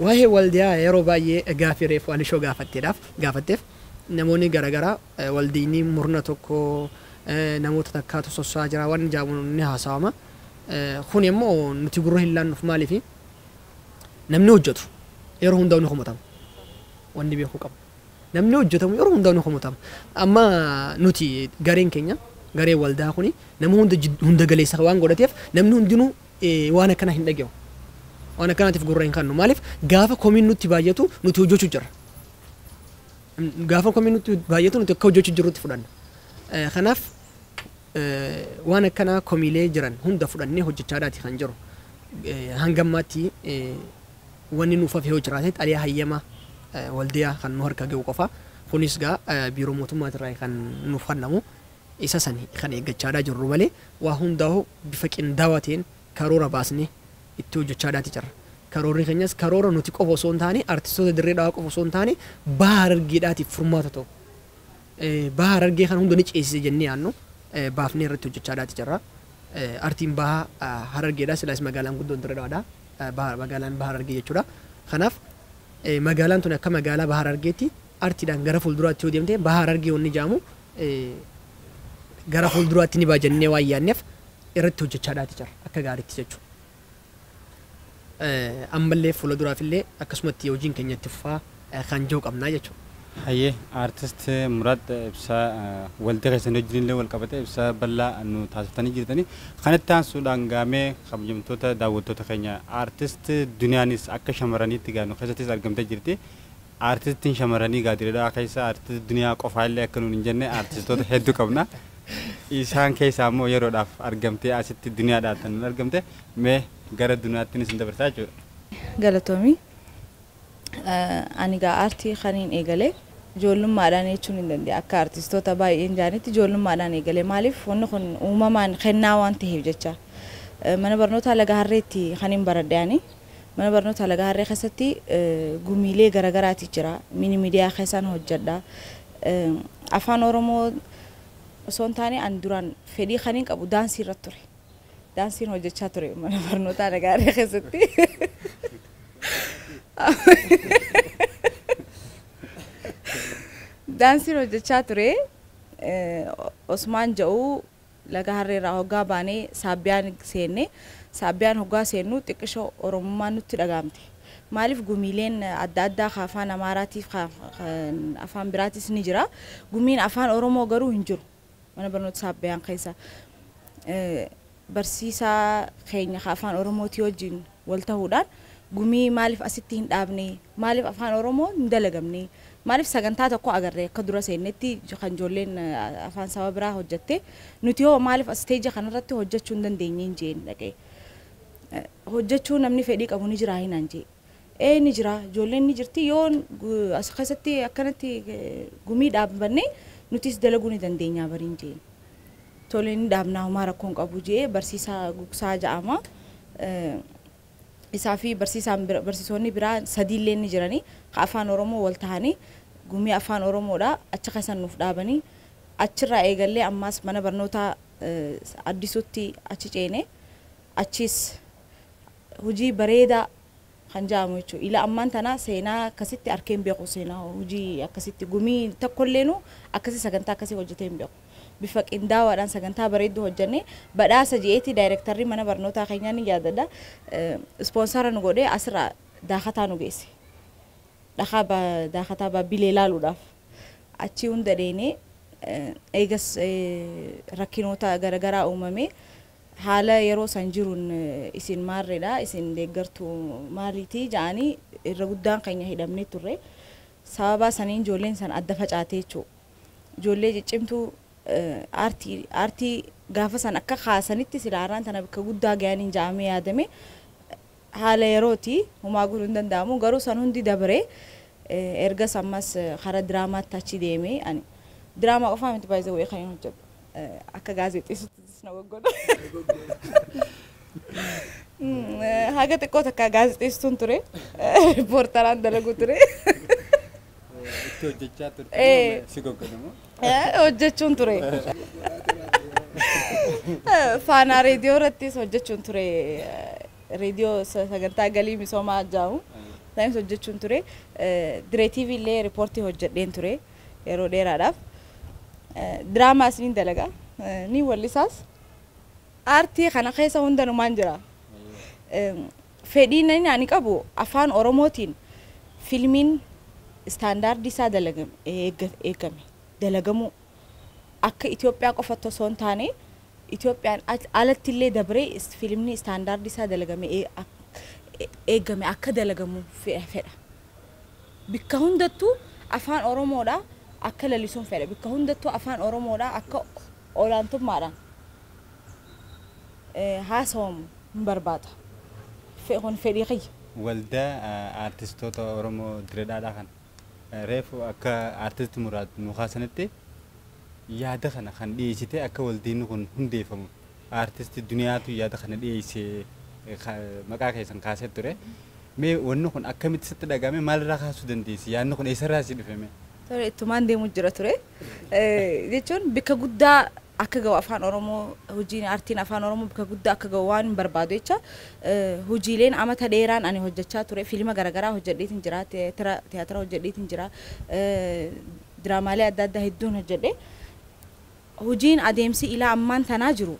Waa'ee waldiyaa yeroo baay'ee gaaffii reefu ani shoo gaafatteef namoonni garaagaraa waldiinii murna tokko namoota takkaatu sossaa jira waan jaamu ni haasawama. Kun immoo nuti gurra hin laannuuf maaliif namni hojjetu yeroo hundaa'u ni komotama. Wanni beekuu qabu. Namni hojjetamu yeroo hundaa'u ni komotama. Amma nuti gareen keenya garee waldaa kuni nama hunda galeessa waan godhateef namni hundinuu waan akkana hin dhagahu. Waan akkanaatiif gurra hin kannu. Maaliif gaafa komiin nutti baay'atu nuti hojjechuu jirra. Gaafa komiin nutti baay'atu nuti akka hojjechuu jirrutti fudhanna. Kanaaf waan akkanaa komiilee jiran hunda fudhannee hojjechaadhaati kan jiru. Hangammaatti wanni nuuf hafee yoo jiraate xaliyaa hayyamaa waldiyaa kan nu harka ga'u qofa. Kunis gaa biiroo mootummaatirraa kan nuuf kennamu isa sani kan eeggachaadhaa jirru malee waa hundaa'u bifa qindaawaa ta'een karoora baasnee itti hojjechaadhaati jirra. Karoorri keenyas karoora nuti qofa osoo hin taane artistoota Dirree Dhawaa qofa osoo hin taane baha Harargeedhaatiif furmaata ta'u. Baha Harargee kan hunda ni ceesise jennee yaannu baafnee irratti hojjechaadhaati jirra. Artiin baha Harargeedhaa silaas magaalaan guddoon Dirree Dhawaadhaa magaalaan baha Harargee jechuudha. Kanaaf magaalaan tun akka magaalaa baha Harargeetti artiidhaan gara fuulduraatti yoo deemte baha Harargee wanni jaamu gara fuulduraatti ni baajannee waan yaanneef irratti hojjechaadhaati jirra akka gaariitti jechuudha. Ammallee fuulduraafillee akkasumatti hojiin keenya itti fufaa kan jiru qabnaa jechuudha. Hayyee artist Murad ibsaa waldaa keessan hojiilee wal qabate ibsaa bal'aa nu taasiftanii jirtanii kanatti aansuudhaan gaamee kabajamtoota daawwattoota keenya artist duniyaanis akka shamarraniitti gaanu keessattis argamtee jirti. Artistiin shamarranii Dirree Dhawaa keessa artist duniyaa qofaallee akka nuun hin jenne artistoota hedduu qabna. Isaan keessaa immoo yeroodhaaf argamtee asitti duniyaadhaan nu argamte mee gara duniyaattiin isin dabarsaa jechuudha. Galatoomii ani gaa aartii kaniin eegalee ijoollummaadhaan jechuun hin danda'e akka artistoota baay'een jaanitti ijoollummaadhaan eegalee maaliif wanni kun uumamaan kennaa waan ta'eef jecha mana barnoota Laga Harreetti kaniin baradheani mana barnoota Laga Harree keessatti gumiilee garaagaraati jira mini miidiyaa keessaan hojjedha afaan Oromoo osoo hin taane an duraan fedhii kaniin qabu daansii irratti ture daansiin hojjechaa ture mana barnoota Laga Harree keessatti. Daansiin hojjechaa ture Osmaan Ja'uu Laga Harreerraa hoggaa baanee saabbiyaan seenne saabbiyaan hoggaa seennu xiqqishoo Oromummaan nutti dhagaamte. Maaliif gumiileen adda addaa afaan Amaaraatiif afaan biraatis ni jira. Gumiin afaan Oromoo garuu hin jiru. Mana barnoota saabbiyaan keessa barsiisaa keenya afaan Oromootii wajjin wal ta'uudhaan gumii maaliif asitti hin dhaabne maaliif afaan oromoo hin dalagamne maaliif sagantaa tokko agarree akka dura seennetti kan ijoolleen afaan saba biraa hojjette nuti hoo maaliif isteejii kanarratti hojjechuu hin dandeenye hin jeen dhaqee hojjechuu namni fedhii qabu ni jira hinaan jee ni jira ijoolleen ni jirti yoo as keessatti akkanatti gumii dhaabbanne nutis dalaguu ni dandeenya bariin jeen tolee ni dhaabnaa homaa rakkoon qabu jee barsiisaa gugsaa ja'ama isaa fi barsiisonni biraa sadiillee ni jiranii afaan oromoo wal tahanii gumii afaan oromoodha achi keessan nuuf dhaabanii achirraa eegallee ammaas mana barnootaa addisuutti achi ceene achis hojii bareedaa kan jaamu jechuudha ila ammaan tana seenaa akkasitti arkeen beeku seenaa hojii akkasitti gumii tokkolleenu akkasii sagantaa akkasii hojjetee hin beeku bifa qindaa'aadhaan sagantaa bareedduu hojjenne badhaasa je'eeti daayirektarri mana barnootaa keenyaa ni yaadadha ispoonsara nu godhee asirraa daakataa nu geesse daakataa baabbilee ilaaluudhaaf achi hunda dheenee eegas rakkinoota garaagaraa uumame haala yeroo san jiruun isin maarreedha isin deeggartu maaliitii ja'anii irra guddaan keenya hidhamnee turre sababa saniin ijoolleen san adda facaatee jechuudha ijoollee ciccimtuu aartii gaafa san akka kaasanitti silaaraan tana bakka guddaa ga'aniin ja'amee yaadame haala yerooti humaa godhuu hin danda'amu garuu san hundi dabaree ergas ammas hara diraamaatti achi deemee ani diraamaa qofaa miti baay'ee wayii kan hojjetu akka gaazexeessittis na waggoodha haga xiqqoo takka gaazexeessituun ture riippoortaraan dalaguu ture itti hojjechaa turte si goggodamu hojjechuun ture faanaa reediyoo irrattis hojjechuun ture reediyoo sagantaa galii misoomaa ajjaamu sanis hojjechuun ture direetiivii illee riippoortii hojjedheen ture yeroo dheeraadhaaf diraamaa isiniin dalagaa ni wallisaas aartii kana keessa hundanumaan jira fedhiin ani qabu afaan oromootiin filmiin standaardii isaa eegame dalagamu akka Itoophiyaa qofatti osoo hin taane Itoophiyaan alatti illee dabree filmni standaardii isaa eegame akka dalagamu fedha bikka hundattuu afaan oromoodha akka lalisuun fedha bikka hundattuu afaan oromoodha akka olaantummaadhaan haasawamu hin barbaada fedhii kiyya waldaa artistoota oromoo direedhaadhaa kan reefu akka artist muraad mukaasanitti yaada kana kan dhiyeessite akka waldiin kun hundeeffamu artist duniyaatu yaada kana dhiyeessee maqaa keessan kaasee ture mee wanni kun akkamitti sitti dhagame maalirraa kaasuu dandeessi yaadni kun eessarraa si dhufeme ture ittumaan deemu jira ture jechuun bikka guddaa akka gahu afaan oromoo hojiin aartiin afaan oromoo bikka guddaa akka gahu waan barbaadu jecha hojiileen amata dheeraan ani hojjechaa ture filma garaagaraa hojjedheetiin jira tiyaatira hojjedheetiin jira diraamaalee adda addaa hedduun hojjedhe hojiin adeemsi ilaa ammaan tanaa jiru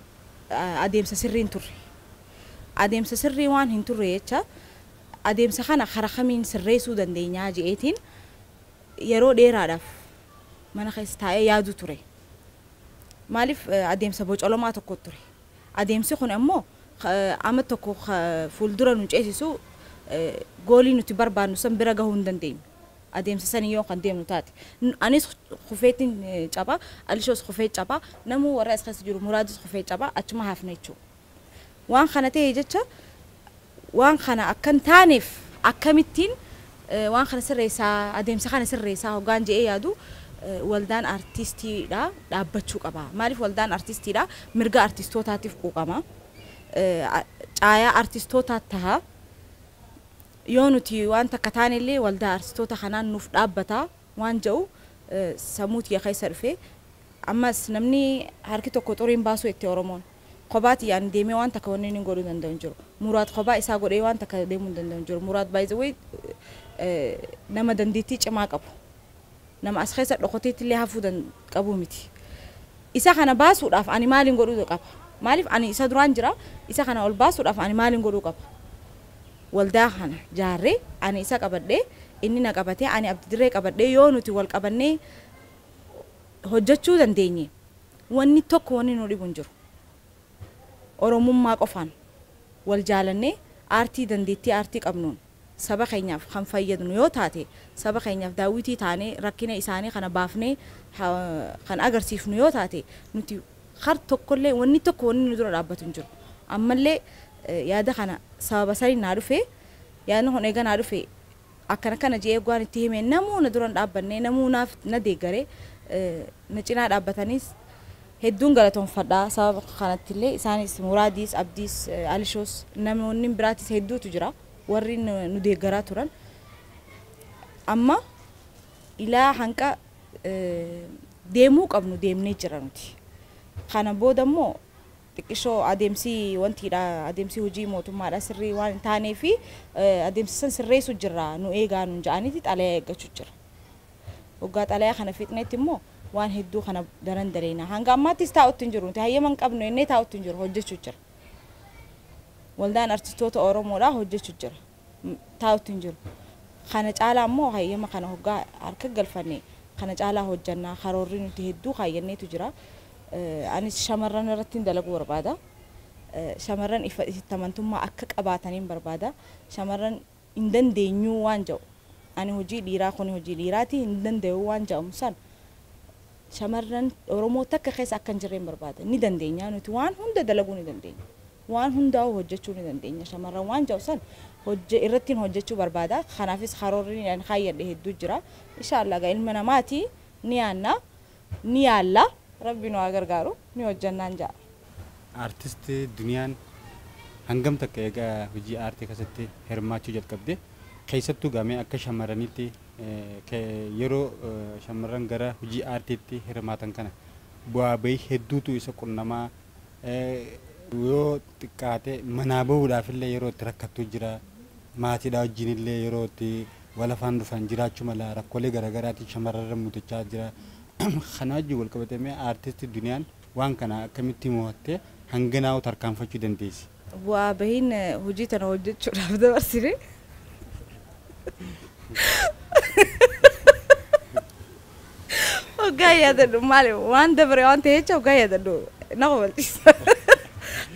adeemsa sirriin turre adeemsa sirrii waan hin turre jecha adeemsa kana karaa kamiin sirreessuu dandeenyaa je'eetiin yeroo dheeraadhaaf mana keessa taa'ee yaadu ture maaliif adeemsa bocolomaa tokko ture adeemsi kun ammoo amma tokko fuuldura nu ceesisu goolii nuti barbaadnu san bira gahuu hin dandeenyu adeemsa sanii yoo kan deemnu taate anis kufeetiin caba alishoos kufee caba namuu warra as keessa jiru muraadis kufee caba achuma hafna jechuudha waan kana ta'e jecha waan kana akkan taaneef akkamittiin waan kana sirreessaa adeemsa kana sirreessaa hoggaan je'ee yaadu waldaan artistiidha dhaabbachuu qaba maaliif waldaan artistiidha mirga artistootaatiif quuqama caayaa artistootaa taha yoo nuti waan takka taanillee waldaa artistoota kanaan nuuf dhaabbata waan jedhu samuutii keessa dhufe ammas namni harki tokko xuriin baasuu itti oromoon kophaati yaan deemee waan takka wanni hin godhuu danda'u jiru muraad kophaa isaa godhee waan takka deemuu hin danda'u jiru muraad baay'ee nama dandeettii cimaa qabu nama as keessa dhokoteetti illee hafuu qabu miti isa kana baasuudhaaf ani maaliin godhuu qaba maaliif ani isa duraan jira isa kana ol baasuudhaaf ani maaliin godhuu qaba waldaa kana jaarree ani isa qabadhee inni na qabatee ani abdidirree qabadhee yoo nuti wal qabannee hojjechuu dandeenye wanni tokko wanni nu dhibu hin jiru oromummaa qofaan wal jaalannee aartii dandeettii aartii qabnuun saba keenyaaf kan fayyadnu yoo taate saba keenyaaf daawwitii taanee rakkina isaanii kana baafnee kan agarsiifnu yoo taate nuti har tokkollee wanni tokko wanni nu dura dhaabbatu hin jiru ammallee yaada kana sababa sanii naa dhufee yaadni kun eegaa naa dhufee akkana kana jee gwaan itti himee namuu na duran dhaabbanne namuu naaf na deeggaree na cinaa dhaabbatanis hedduun galatoonfadhaa sababa kanattillee isaanis muraadiis abdiis alishoos namoonni biraatis hedduutu jira warri nu deeggaraa turan amma ilaa hanqa deemuu qabnu deemnee jira nuti kana booda immoo xiqqishoo adeemsii wantiidha adeemsii hojii mootummaadha sirrii waan hin taanee fi adeemsi san sirreessu jirra nu eegaa nu ja'aniiti xalayaa eeggachuu jira waggaa xalayaa kana fixneetti immoo waan hedduu kana daran daleena hanga ammaattis taa'utti hin jiru nuti hayyaman qabnu innee taa'utti hin jiru hojjechuu jira waldaan artistoota oromoodhaa hojjechuu jira taa'utti hin jiru kana caalaa immoo hayyama kana hoggaa harka galfanne kana caalaa hojjannaa karoorri nuti hedduu kaayyanneetu jira anis shamarran irratti dalaguu barbaada shamarran itti amantummaa akka qabaataniin barbaada shamarran hin dandeenyu waan jedhu ani hojii dhiiraa kun hojii dhiiraati hin danda'u waan jedhamu san shamarran oromoo takka keessa akka hin jirreen barbaada ni dandeenya nuti waan hunda dalaguu ni dandeenya waan hundaa hojjechuu ni dandeenya shamarran waan jedhu san irratti hojjechuu barbaada kanaafis karoorri ani kaayyadhe hedduu jira inshallah ga ilma namaati ni yaalla rabbi nu gargaaru ni hojjannaan jaa artisti duniyaan hangam takka egaa hojii aartii keessatti hirmaachuu jalqabde keessattuu gamee akka shamarraniitti yeroo shamarran gara hojii aartiitti hirmaatan kana bu'aa bahii hedduutu isa qunnamaa yoo xiqqaate manaa bahuudhaaf illee yeroo itti rakkattuu jira maatiidhaa wajjin illee yeroo itti walafaan dhufan jiraachuu mala rakkoolee garaagaraatiin shamarran muudachaa jira kana wajjin wal qabatamee aartisti duniyaan waan kana akkamitti mo'attee hanganaa tarkaanfachuu dandeessi. Bu'aa bahiin hojii tana hojjechuudhaaf dabarsine hoggaa yaadadhu maali waan dabre waan ta'e jecha hoggaa yaadadhu na qobalchiisa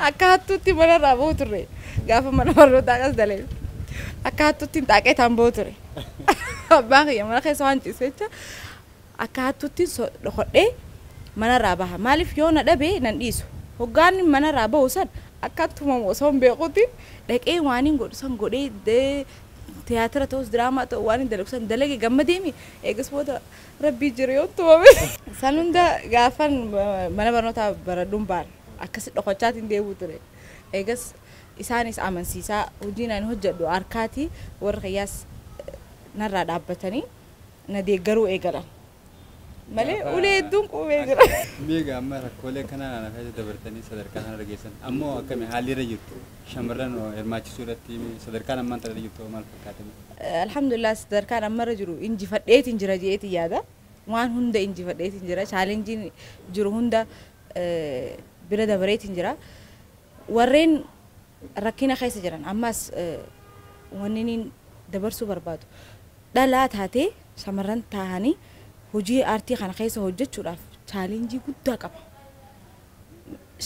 akka hattuutti manarraa bahu turre gaafa mana barnootaa akkas dalee akka hattuutti hin xaaqee taan bahu ture abbaan kiyya mana keessa waan ciisu jecha akka hattuutti hodhee manarraa baha maaliif yoo na dhabee nan dhiisu hoggaan manarraa bahu san akka attuma osoo hin beekuutiin dhaqee waan hin godhu san godhee teatira ta'us diraamaa ta'u waan hin dalagu san dalage gammadeemi eegas booda rabbii jira yoo tumame san hunda gaafan mana barnootaa baradhuun baan akkasi dhokochaatiin deebuu ture eegas isaanis amansiisaa hojiin ani hojjedhu harkaatii warra kiyyaas narraa dhaabbatanii na deeggaruu eegalan malee ulee hedduun qubee jira. Meeqa amma rakkoolee kana naaf dabartanii sadarkaa kana dhageessan ammoo akkami haalli irra jirtu shamarran hirmaachisuu irratti sadarkaan ammaan irra jirtu maal fakkaatani? Alhamdulillah sadarkaan amma irra jiru injifadheetiin jira jeetii yaada waan hunda injifadheetiin jira chaalenjiin jiru hunda bira dabareetiin jira warreen rakkina keessa jiran ammas wanni dabarsuu barbaadu dhalaa taatee shamarran taahanii hojii aartii kana keessa hojjechuudhaaf chaalenjii guddaa qaba.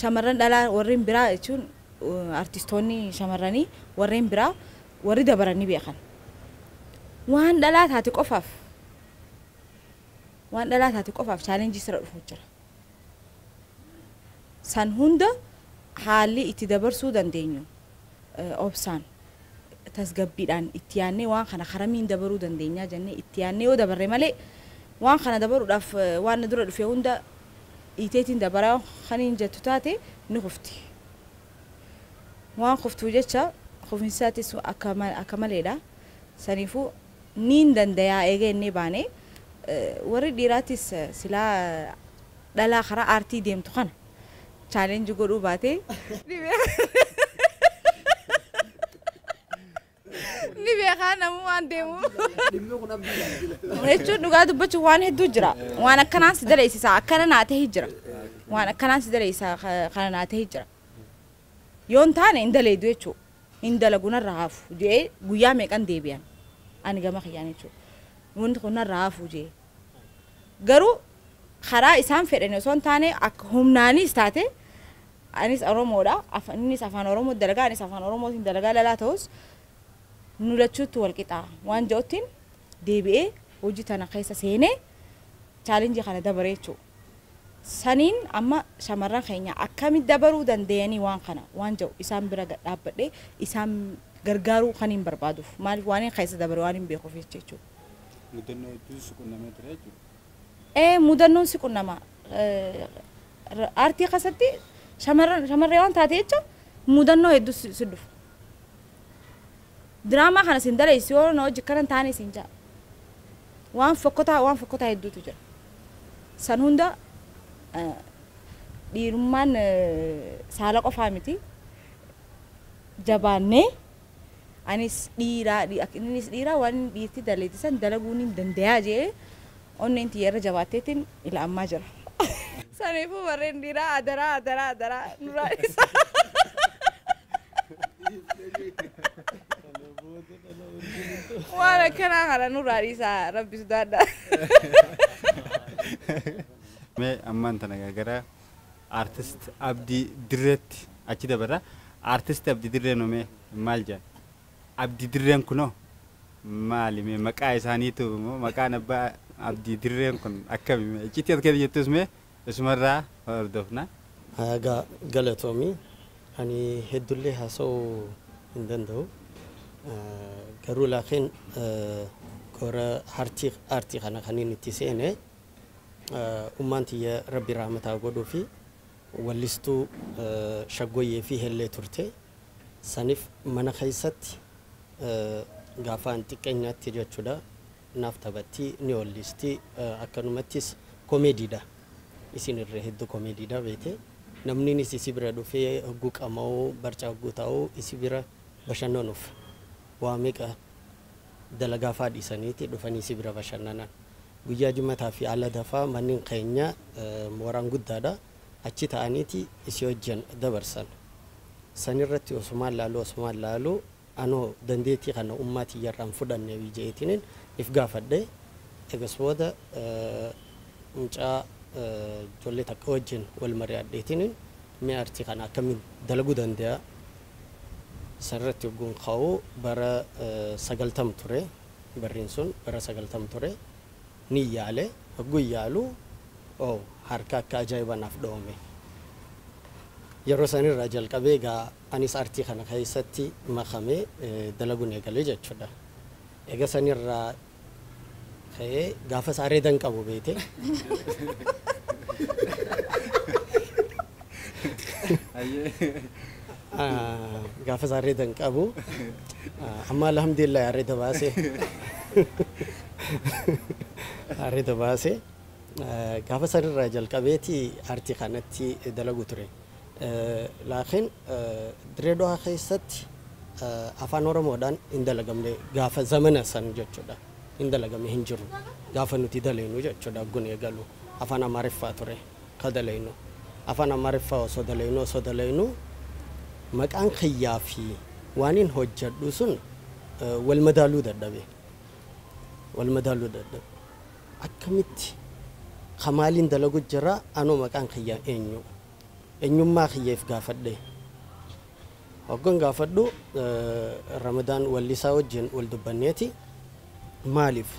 Shamarran dhalaa warreen biraa jechuun artistoonni shamarranii warreen biraa warri dabaranii beekan. Waan dhalaa taate qofaaf chaalenjii sirra dhufu jira. San hunda haalli itti dabarsuu dandeenyu obsaan tasgabbiidhaan itti yaannee waan kana karamiin dabaruu dandeenyaa jennee itti yaannee yoo dabarre malee waan kana dabaruudhaaf waan dura dhufe hunda iteetiin dabaraa kan hin jettu taate ni kufti. Waan kuftuu jecha kufinsaatis akka maleedha. Saniifuu niin dandayaa eega inni baane warri dhiiraatis silaa dhalaa karaa aartii deemtu kana chaalenjii godhuu baate ni beekaa namuu waan deemu jechuun dhugaa dubbachuun waan hedduu jira waan akkanaan si daleessisaa akkana naa ta'ee jira waan akkanaan si daleessisaa kana naa ta'ee jira yoon taane hin daleedu jechuudha hin dalagu narraa hafu jee guyyaa meeqan deebi'an ani gama kiyyaan jechuudha wanti kun narraa hafu jee garuu karaa isaan fedhan osoo hin taane akka humnaanis taate anis Oromoodha anis afaan Oromoo dalagaa anis afaan Oromootiin dalagaa lalaa ta'us nu lachuutu wal qixaa waan ja'uttiin deebi'ee hojii tana keessa seenee challenge kana dabaree jechuudha. Saniin amma shamarran keenya akkamitti dabaruu danda'anii waan kana waan ja'u isaan bira dhaabbadhee isaan gargaaruu kan hin barbaaduuf maaliif waan hin keessa dabaree waan hin beekuuf jechuudha. Mudannoo hedduu si qunnamee ture jechuudha. Mudannoon si qunnama. Aartii keessatti shamarree waan taate jecha mudannoo hedduu si dhufu. Diraamaa kana sin daleessi yoo na hojii kanan taane sin jaa. Waan fokkotaa hedduutu jira. San hunda dhiirummaan saala qofaa miti. Jabaannee anis dhiiraa waan dhiirti daleetisan dalaguun hin dandayaa jee onneen xiyyeerra jabaatteetiin ila ammaa jira. Saniifuu warreen dhiiraa adaraa nuraa isa. Waan akkanaa kana nuraa isaa rabbisu daadhaa. Mee ammaan tana gara artist Abdii Dirreetti achi dabarra. Artist Abdii Dirreen mee maal jedha? Abdii Dirreen kunoo maali mee maqaa isaaniitu maqaan abbaa Abdii Dirreen kun akkami icciitti akka jettus mee isumarraa hordofna. Galatoomii ani heddullee haasa'uu hin danda'u. Garuu laakiin kora artii kana kaniin itti seene ummaan tiyya rabbi rahmataa godhuu fi wallistuu shaggoyyee fi hellee turte saniif mana keessatti gaafaan xiqqeenyaatti jechuudha naaf taphattii ni wallistii akkanumattis komeediidha isin irree hedduu komeediidha beete namni isi bira dhufee hogguu qamaa'uu barcaa hogguu taa'uu isi bira bashannanuuf waa meeqa dalagaa faadhiisaniiti dhufanii isi bira bashannanan guyyaa jumataa fi ala dafaa manneen keenya mooraan guddaadha achi ta'aniiti isi hojjan dabarsan sanirratti osumaan laaluu anoo dandeetii kana ummaatii yarraan fudhanne wijeetiniin if gaafadhe egas booda mucaa ijoollee takka wajjin wal mari'adheetiniin mee artii kana akkamiin dalaguu danda'a sanirratti hogguun ka'uu bara 90 ture barriin sun bara 90 ture ni yaale hogguu yaalu harka akka ajaa'ibanaaf dhoome yeroo sanirraa jalqabee egaa anis artii kana keessatti makamee dalaguun eegalee jechuudha. Egaa sanirraa ka'ee gaafa saareedan qabu beete. Gaafa saareedan qabu amma alhamdulillah yaarreeta baasee. Yaarreeta baasee. Gaafa sanirraa jalqabeeti artii kanatti dalagu ture. Laakiin Direedoo keessatti afaan Oromoodhaan hin dalagamne gaafa zamana san jechuudha. Hin dalagame hin jiru. Gaafa nuti daleenu jechuudha gun eegalu afaan Amaariffaa ture ka daleenu. Afaan Amaariffaa osoo daleenu maqaan kiyyaa fi waan hin hojjedhu sun wal madaaluu dadhabe. Akkamitti kamaaliin dalagu jira anoo maqaan kiyyaa eenyummaa kiyyaaf gaafadhe hoggan gaafadhu Ramadaan wallisaa wajjin wal dubbanneeti maaliif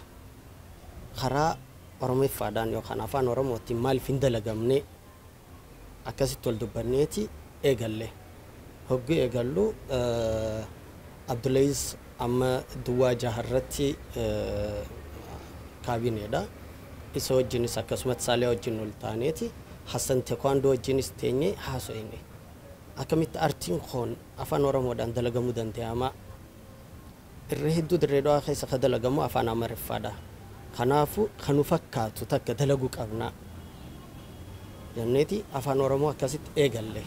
karaa Oromiffaadhaan yookaan afaan Oromootiin maaliif hin dalagamne akkasitti wal dubbanneeti eegalle hoggu eegallu Abdullahiis amma duwwaa jaharratti kaabineedha isa wajjinis akkasumas Saalee wajjin ol taaneeti Hassan Teekwaandoo wajjinis teenyee haaso'ine akkamitti artiin kun afaan Oromoodhaan dalagamuu danda'ama irra hedduu Direedoo keessa ka dalagamu afaan Amaariffaadha kanaafu kanu fakkaatu takka dalaguu qabna jenneeti afaan Oromoo akkasitti eegalle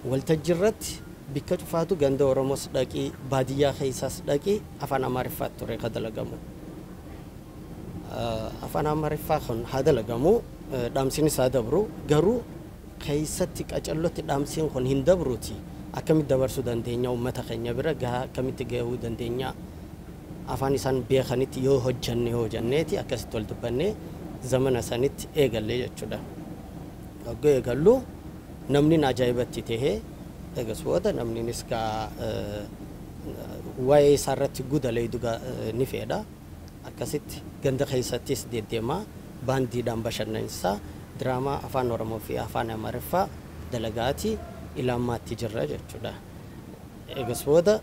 waltajjiirratti bikka cufaatu ganda Oromoos dhaqii baadiyyaa keessaas dhaqii afaan Amaariffaatti ture ka dalagamu afaan Amaariffaa kun haa dalagamu dhaamsiin isaa dabru garuu keessatti qacallotti dhaamsiin kun hin dabruuti akkamitti dabarsuu dandeenya uummata keenya bira gahaa akkamitti gahuu dandeenya afaan isaan beekanitti yoo hojjanneeti akkasitti wal dubbannee zamana sanitti eegallee jechuudha. Eegallu namni ajaa'ibatti tahee egas booda namni niska waa'ee isaarratti gudalee duga ni fedha akkasitti ganda keessattis deddeemaa baandiidhaan bashannansisaa diraamaa afaan oromoo fi afaan amaariffaa dalagaati ilaammaatti jirra jechuudha egas booda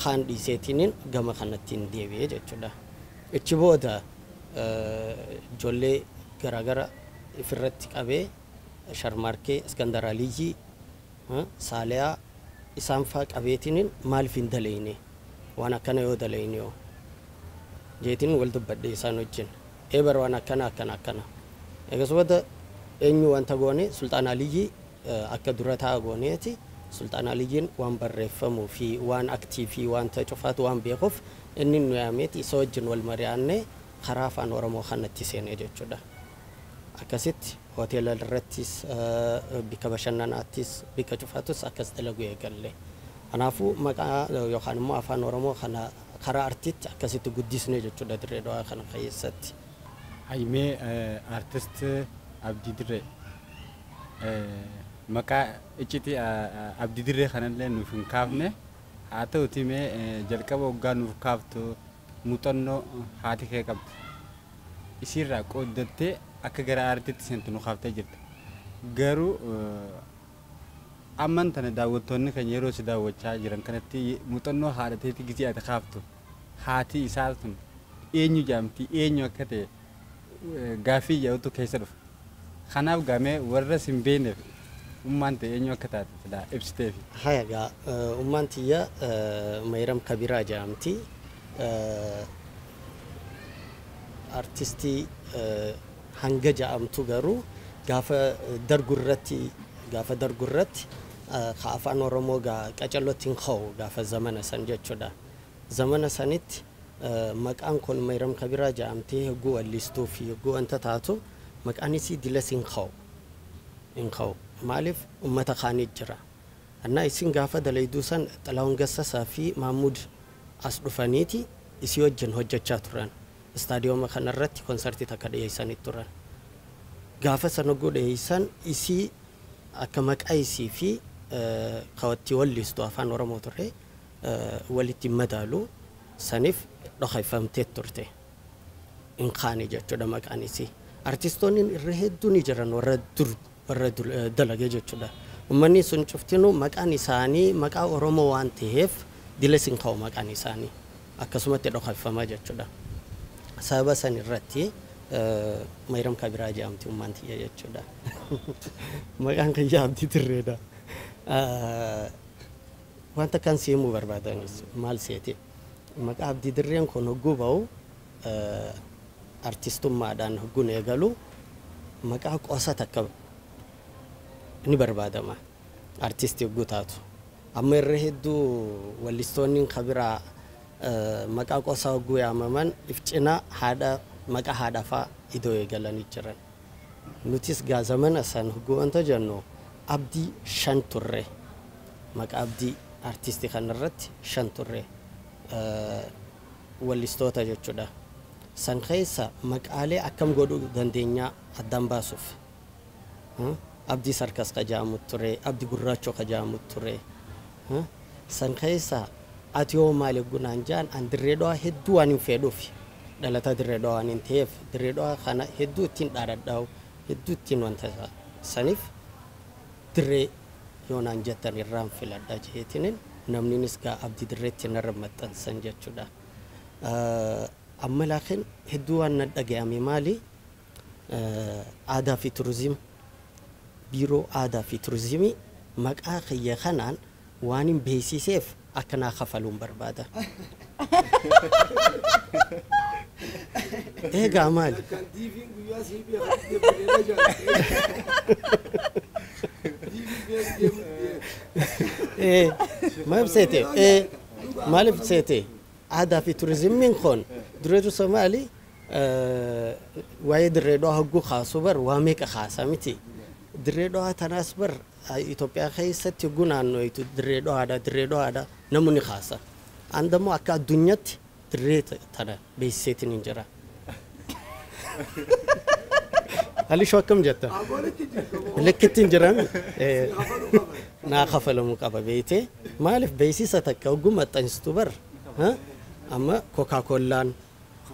kaan dhiiseetiniin gama kanattiin deebi'ee jechuudha ichi booda ijoollee garaagara ifirratti qabee sharmarkee iskandar aliyyi saaliyaa isaan faa qabeetiniin maaliif hin daleyne waan akkana yoo daleyne yoo jeetiin wal dubbadhe isaan wajjin eebar waan akkana egas booda eenyu wanta goone sultaan aliyyi akka dura ta'a gooneeti sultaan aliyyiin waan barreeffamuu fi waan aktiivii wanta cufaatu waan beekuuf inni nu yaameeti isa wajjin wal mari'annee karaa afaan oromoo kanatti seenee jechuudha akkasitti hoteela irrattis bika bashannanaattis bika cufaatus akkas dalagu eegalle kanaafuu maqaa yookaan immoo afaan oromoo kana karaa artiitti akkasitti guddisnee jechuudha dirree dhawaa kana keessatti haymee artist abdii dirree maqaa icciti abdii dirree kanallee nuuf hin kaafne haa ta'uti mee jalqaba waggaa nuuf kaaftu muuxannoo haati kee qabdu isiirraa qooddattee akka gara artiitti seentu nu kaaftee jirta garuu amman tana daawwattoonni kan yeroo si daawwachaa jiran kanatti muuxannoo haadhateeti gisii ati kaaftu haati isaa sun eenyu jaamti eenyu akka ta'e gaaffii jedhutu keessa dhufa kanaaf gamee warra sin beeneef ummaan ta'e eenyu akka taate fida ibsiteefi hayagaa ummaan tiyya mayram kabiraa jaamti artistii hanga ja'amtu garuu gaafa dargurratti ka afaan oromoo qacalootiin ka'u gaafa zamana san jechuudha zamana sanitti maqaan kun mayram kabiraa ja'amtee hegguu wallistuu fi hegguu wanta taatu maqaan isii dilas hin ka'u maaliif ummata kaanii jira annaa isin gaafa dalayduu san xalaawun gassasaa fi maamuud as dhufaniiti isii wajjin hojjechaa turan istaadiyooma kanarratti konsertii takka dhiyeessanii turan gaafa sana godheessan isii akka maqaa isii fi kawatti wallistu afaan oromoo ture walitti madaalu saniif dhokaifamtee turte in kaane jechuudha maqaan isii artistoonni irra hedduun jiran warra dalagee jechuudha ummanni sun cuftinu maqaan isaanii maqaa oromoo waan ta'eef dilas hin ka'u maqaan isaanii akkasumatti dhokaifamaa jechuudha sababa san irratti mayram kabiraa jaamti ummaan tiyya jechuudha maqaan kan jaamti dirreedha wanta kan seemuu barbaadanis maal seete maqaa abdii dirreen kun hogguu ba'u artistummaadhaan hogguun eegalu maqaa qosa takka ni barbaadama artistii hogguu taatu amma irra hedduu wallistoonni kabiraa maqaa qosa hogguu yaamaman ifcina haadha maqaa haadhafaa idoo eegalanii jiran nutis gaazamana san hogguu wanta jennu abdii 5 turre maqaa abdii artistii kanarratti 5 turre wallistoota jechuudha san keessa maqaalee akkam godhuu dandeenyaa addaan baasuuf abdii sarkas kajaamu ture abdii gurraachoo kajaamu ture san keessa ati yoo maal gunaan jaan an dirree dhawaa hedduu waan hin fedhuuf dhalata dirree dhawaa waan hin ta'eef dirree dhawaa kana hedduu ittiin dhaadhadhaa'u hedduu ittiin wanta saniif dirree yoonaan jettan irraan filadhaa jeetiniin namninis gaa abdii dirreetti narra maxxansan jechuudha amma laakiin hedduu waan na dhaga'ame maali aadaa fi turizimii biiroo aadaa fi turizimii maqaa kiyya kanaan waan hin beeksiseef akka naa kafaluun barbaada eegaa maali maaf seete maaliif seete aadaa fi turizimiin kun dureetu Somaali waa'ee dirree dhawaa hogguu kaasu bar waa meeqa kaasa miti dirree dhawaa tanaas bar Itoophiyaa keessatti hogguu naannooyitu dirree dhawaadha namni kaasa andammoo akka addunyaatti dirree tana beeksiseetiin hin jira علي شو كم جتا لكتين جرام ناخف المقابة بيتي مالف بيسي ستك وقوم تنستبر ها أما كوكا كولان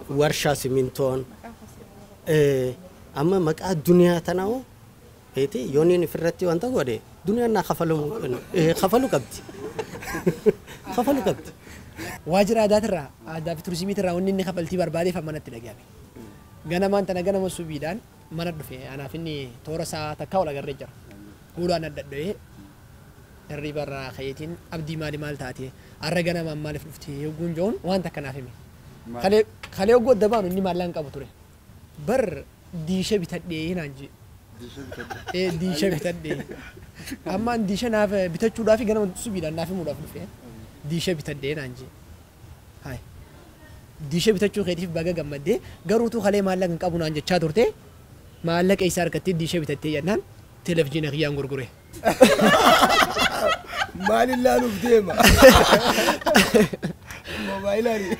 ورشة سيمنتون أما مك الدنيا تناو بيتي يوني نفرتي وانت قولي دنيا ناخفلو خفلو كبتي خفلو كبتي واجر عادات الرا عادات ترسيمي ترى ونني خفلتي بربادي فما نتلاقي غنا ما انت غنا مسوبيدان ما ندفع انا فيني تورسا تكاولا غرجر ولا نددوي الريبر خيتين ابدي مالي مال تاتي ارغنا ما مال فلفتي يغونجون وانت كنا فيمي خلي وغو دبانو ني مالان قبطوري بر ديشه بتدي هنانجي ديشه بتدي اما ديشه ناف بتچو دافي غنا مسوبيدان نافي مو دافي ديشه بتدي هنانجي هاي ديشه بتچو خيتي بغا غمدي غروتو خلي مالان قبونا انجي چاتورتي مالك ايسار كتي ديشه بتدي ينان تلفزيون غيان غرغري مالي لا نفديما موبايلاري